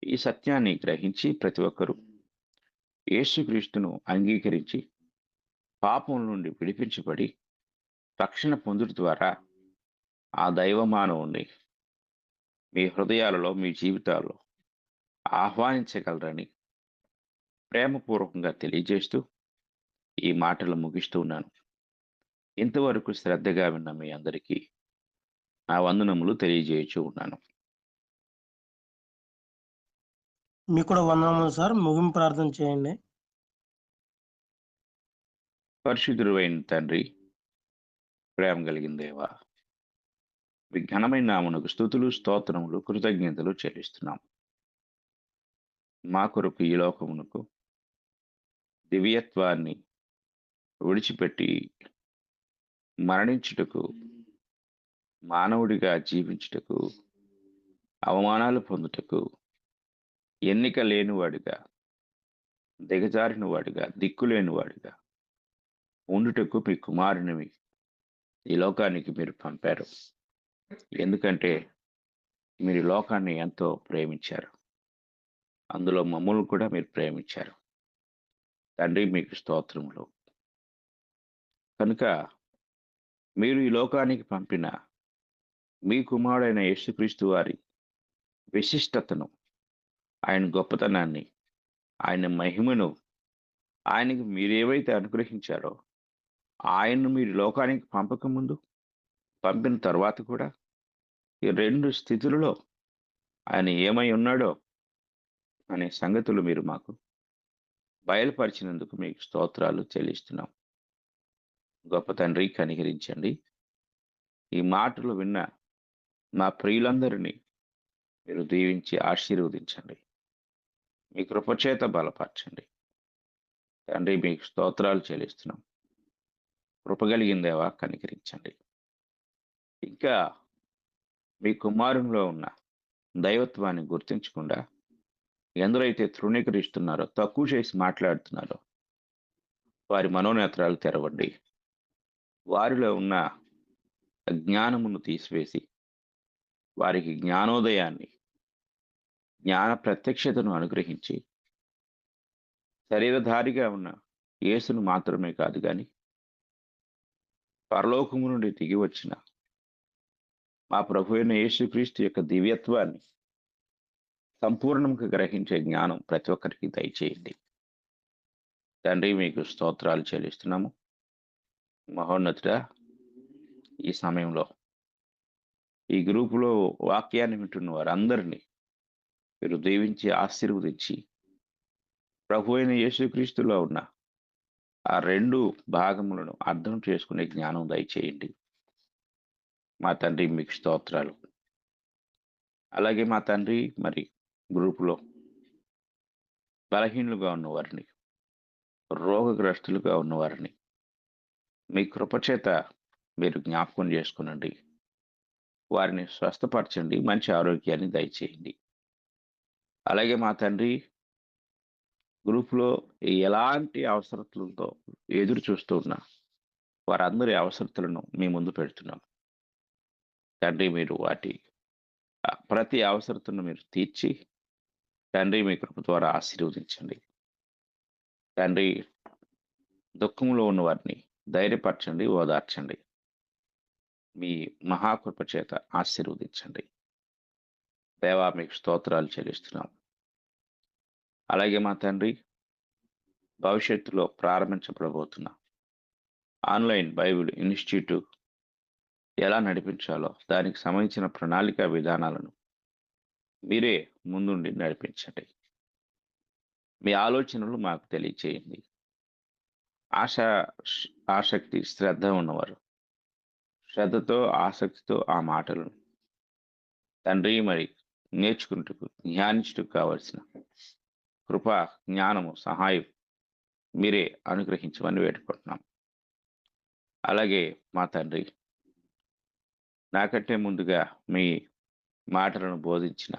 ఈ సత్యాన్ని గ్రహించి ప్రతి ఒక్కరూ యేసుక్రీస్తును అంగీకరించి పాపం నుండి విడిపించబడి రక్షణ పొందుట ద్వారా ఆ దైవ మానవుణ్ణి మీ హృదయాలలో, మీ జీవితాల్లో ఆహ్వానించగలరని ప్రేమపూర్వకంగా తెలియజేస్తూ ఈ మాటలు ముగిస్తూ ఉన్నాను. ఇంతవరకు శ్రద్ధగా విన్న మీ అందరికీ నా వందనములు తెలియజేయచ్చు ఉన్నాను. మీకు కూడా వందనములు సార్. ముగింపు ప్రార్థన చేయండి. పరిశుద్ధుడైన తండ్రి, ప్రేమ కలిగిన దేవా, మీ ఘనమైన నామమునకు స్తుతులు, స్తోత్రములు, కృతజ్ఞతలు చెల్లిస్తున్నాం. మా కొరకు ఈ లోకమునకు దివ్యత్వాన్ని విడిచిపెట్టి మరణించుటకు, మానవుడిగా జీవించుటకు, అవమానాలు పొందుటకు, ఎన్నిక లేనివాడిగా, దిగజారిన వాడిగా, దిక్కులేనివాడిగా ఉండుటకు మీ కుమారుని ఈ లోకానికి మీరు పంపారు. ఎందుకంటే మీరు ఈ లోకాన్ని ఎంతో ప్రేమించారు, అందులో మమ్మల్ని కూడా మీరు ప్రేమించారు. తండ్రి, మీకు స్తోత్రములు. కనుక మీరు ఈ లోకానికి పంపిన మీ కుమారుడైన యేసుక్రీస్తు వారి విశిష్టతను, ఆయన గొప్పతనాన్ని, ఆయన మహిమను, ఆయనకి మీరేవైతే అనుగ్రహించారో ఆయన్ను మీరు లోకానికి పంపకముందు, పంపిన తర్వాత కూడా ఈ రెండు స్థితులలో ఆయన ఏమై ఉన్నాడో అనే సంగతులు మీరు మాకు బయలుపరిచినందుకు మీకు స్తోత్రాలు చెల్లిస్తున్నాం. గొప్ప తండ్రి, కనికరించండి. ఈ మాటలు విన్న మా ప్రియులందరినీ మీరు దీవించి ఆశీర్వదించండి. మీ కృపచేత బలపరచండి. తండ్రి, మీకు స్తోత్రాలు చెల్లిస్తున్నాం. కృపగలిగిందేవా, కనికరించండి. ఇంకా మీ కుమారునిలో ఉన్న దైవత్వాన్ని గుర్తించకుండా ఎందరైతే తృణీకరిస్తున్నారో, తక్కువ చేసి మాట్లాడుతున్నారో వారి మనోనేత్రాలు తెరవండి. వారిలో ఉన్న అజ్ఞానమును తీసివేసి వారికి జ్ఞానోదయాన్ని, జ్ఞాన ప్రత్యక్షతను అనుగ్రహించి శరీరధారిగా ఉన్న యేసును మాత్రమే కాదు కానీ పరలోకము నుండి దిగి వచ్చిన మా ప్రభు అయిన యేసుక్రీస్తు యొక్క దివ్యత్వాన్ని సంపూర్ణంగా గ్రహించే జ్ఞానం ప్రతి ఒక్కరికి దయచేయండి. తండ్రి, మీకు స్తోత్రాలు చెల్లిస్తున్నాము. మహోన్నతుడా, ఈ సమయంలో ఈ గ్రూపులో వాక్యాన్ని వింటున్న వారందరినీ మీరు దీవించి ఆశీర్వదించి ప్రభు అయిన యేసుక్రీస్తులో ఉన్న ఆ 2 భాగములను అర్థం చేసుకునే జ్ఞానం దయచేయండి. మా తండ్రి, మీకు స్తోత్రాలు. అలాగే మా తండ్రి, మరి గ్రూపులో బలహీనులుగా ఉన్నవారిని, రోగగ్రస్తులుగా ఉన్నవారిని మీ కృపచేత మీరు జ్ఞాపకం చేసుకునండి. వారిని స్వస్థపరచండి, మంచి ఆరోగ్యాన్ని దయచేయండి. అలాగే మా తండ్రి, గ్రూపులో ఎలాంటి అవసరతలతో ఎదురు చూస్తూ ఉన్నా వారందరి అవసరతలను మీ ముందు పెడుతున్నాం. తండ్రి, మీరు వాటి ప్రతి అవసరతను మీరు తీర్చి తండ్రి మీ కృప ద్వారా ఆశీర్వదించండి. తండ్రి, దుఃఖంలో ఉన్న వారిని ధైర్యపరచండి, ఓదార్చండి. మీ మహాకృప చేత ఆశీర్వదించండి. దేవా, మీకు స్తోత్రాలు చెల్లిస్తున్నాం. అలాగే మా తండ్రి, భవిష్యత్తులో ప్రారంభించబడబోతున్న ఆన్లైన్ బైబిల్ ఇన్స్టిట్యూట్ ఎలా నడిపించాలో దానికి సంబంధించిన ప్రణాళిక విధానాలను మీరే ముందుండి నడిపించండి. మీ ఆలోచనలు మాకు తెలియచేయండి. ఆసక్తి, శ్రద్ధ ఉన్నవారు శ్రద్ధతో, ఆసక్తితో ఆ మాటలను తండ్రి మరి నేర్చుకుంటూ, ధ్యానించుటూ కావలసిన కృప, జ్ఞానము, సహాయం మీరే అనుగ్రహించమని వేడుకుంటున్నాం. అలాగే మా తండ్రి, నాకంటే ముందుగా మీ మాటలను బోధించిన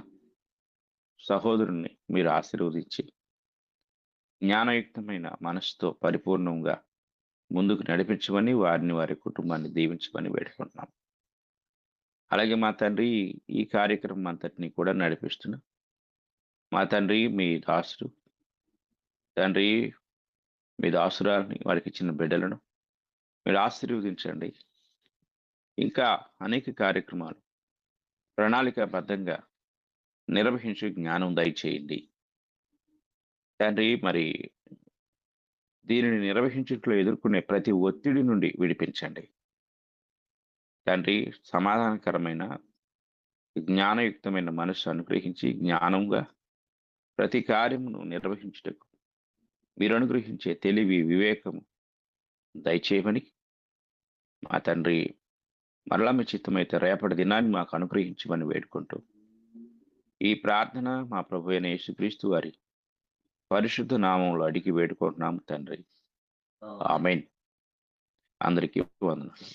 సహోదరుణ్ణి మీరు ఆశీర్వదించి జ్ఞానయుక్తమైన మనసుతో పరిపూర్ణంగా ముందుకు నడిపించమని, వారిని, వారి కుటుంబాన్ని దీవించమని వేడుకుంటున్నాం. అలాగే మా తండ్రి, ఈ కార్యక్రమం అంతటినీ కూడా నడిపిస్తున్నా మా తండ్రి, మీ దాసుడు తండ్రి, మీ దాసురాలని, వారికి ఇచ్చిన బిడ్డలను మీరు ఆశీర్వదించండి. ఇంకా అనేక కార్యక్రమాలు ప్రణాళికాబద్ధంగా నిర్వహించే జ్ఞానం దయచేయండి. తండ్రి, మరి దీనిని నిర్వహించట్లో ఎదుర్కొనే ప్రతి ఒత్తిడి నుండి విడిపించండి. తండ్రి, సమాధానకరమైన జ్ఞానయుక్తమైన మనస్సు అనుగ్రహించి జ్ఞానంగా ప్రతి కార్యమును నిర్వహించుటకు మీరు అనుగ్రహించే తెలివి, వివేకము దయచేయమని మా తండ్రి, మరలా మీ చిత్తమైతే రేపటి దినాన్ని మాకు అనుగ్రహించమని వేడుకుంటూ ఈ ప్రార్థన మా ప్రభు అయిన యేసుక్రీస్తు వారి పరిశుద్ధ నామంలో అడిగి వేడుకుంటున్నాము తండ్రి. ఆమేన్. అందరికీ వందనాలు.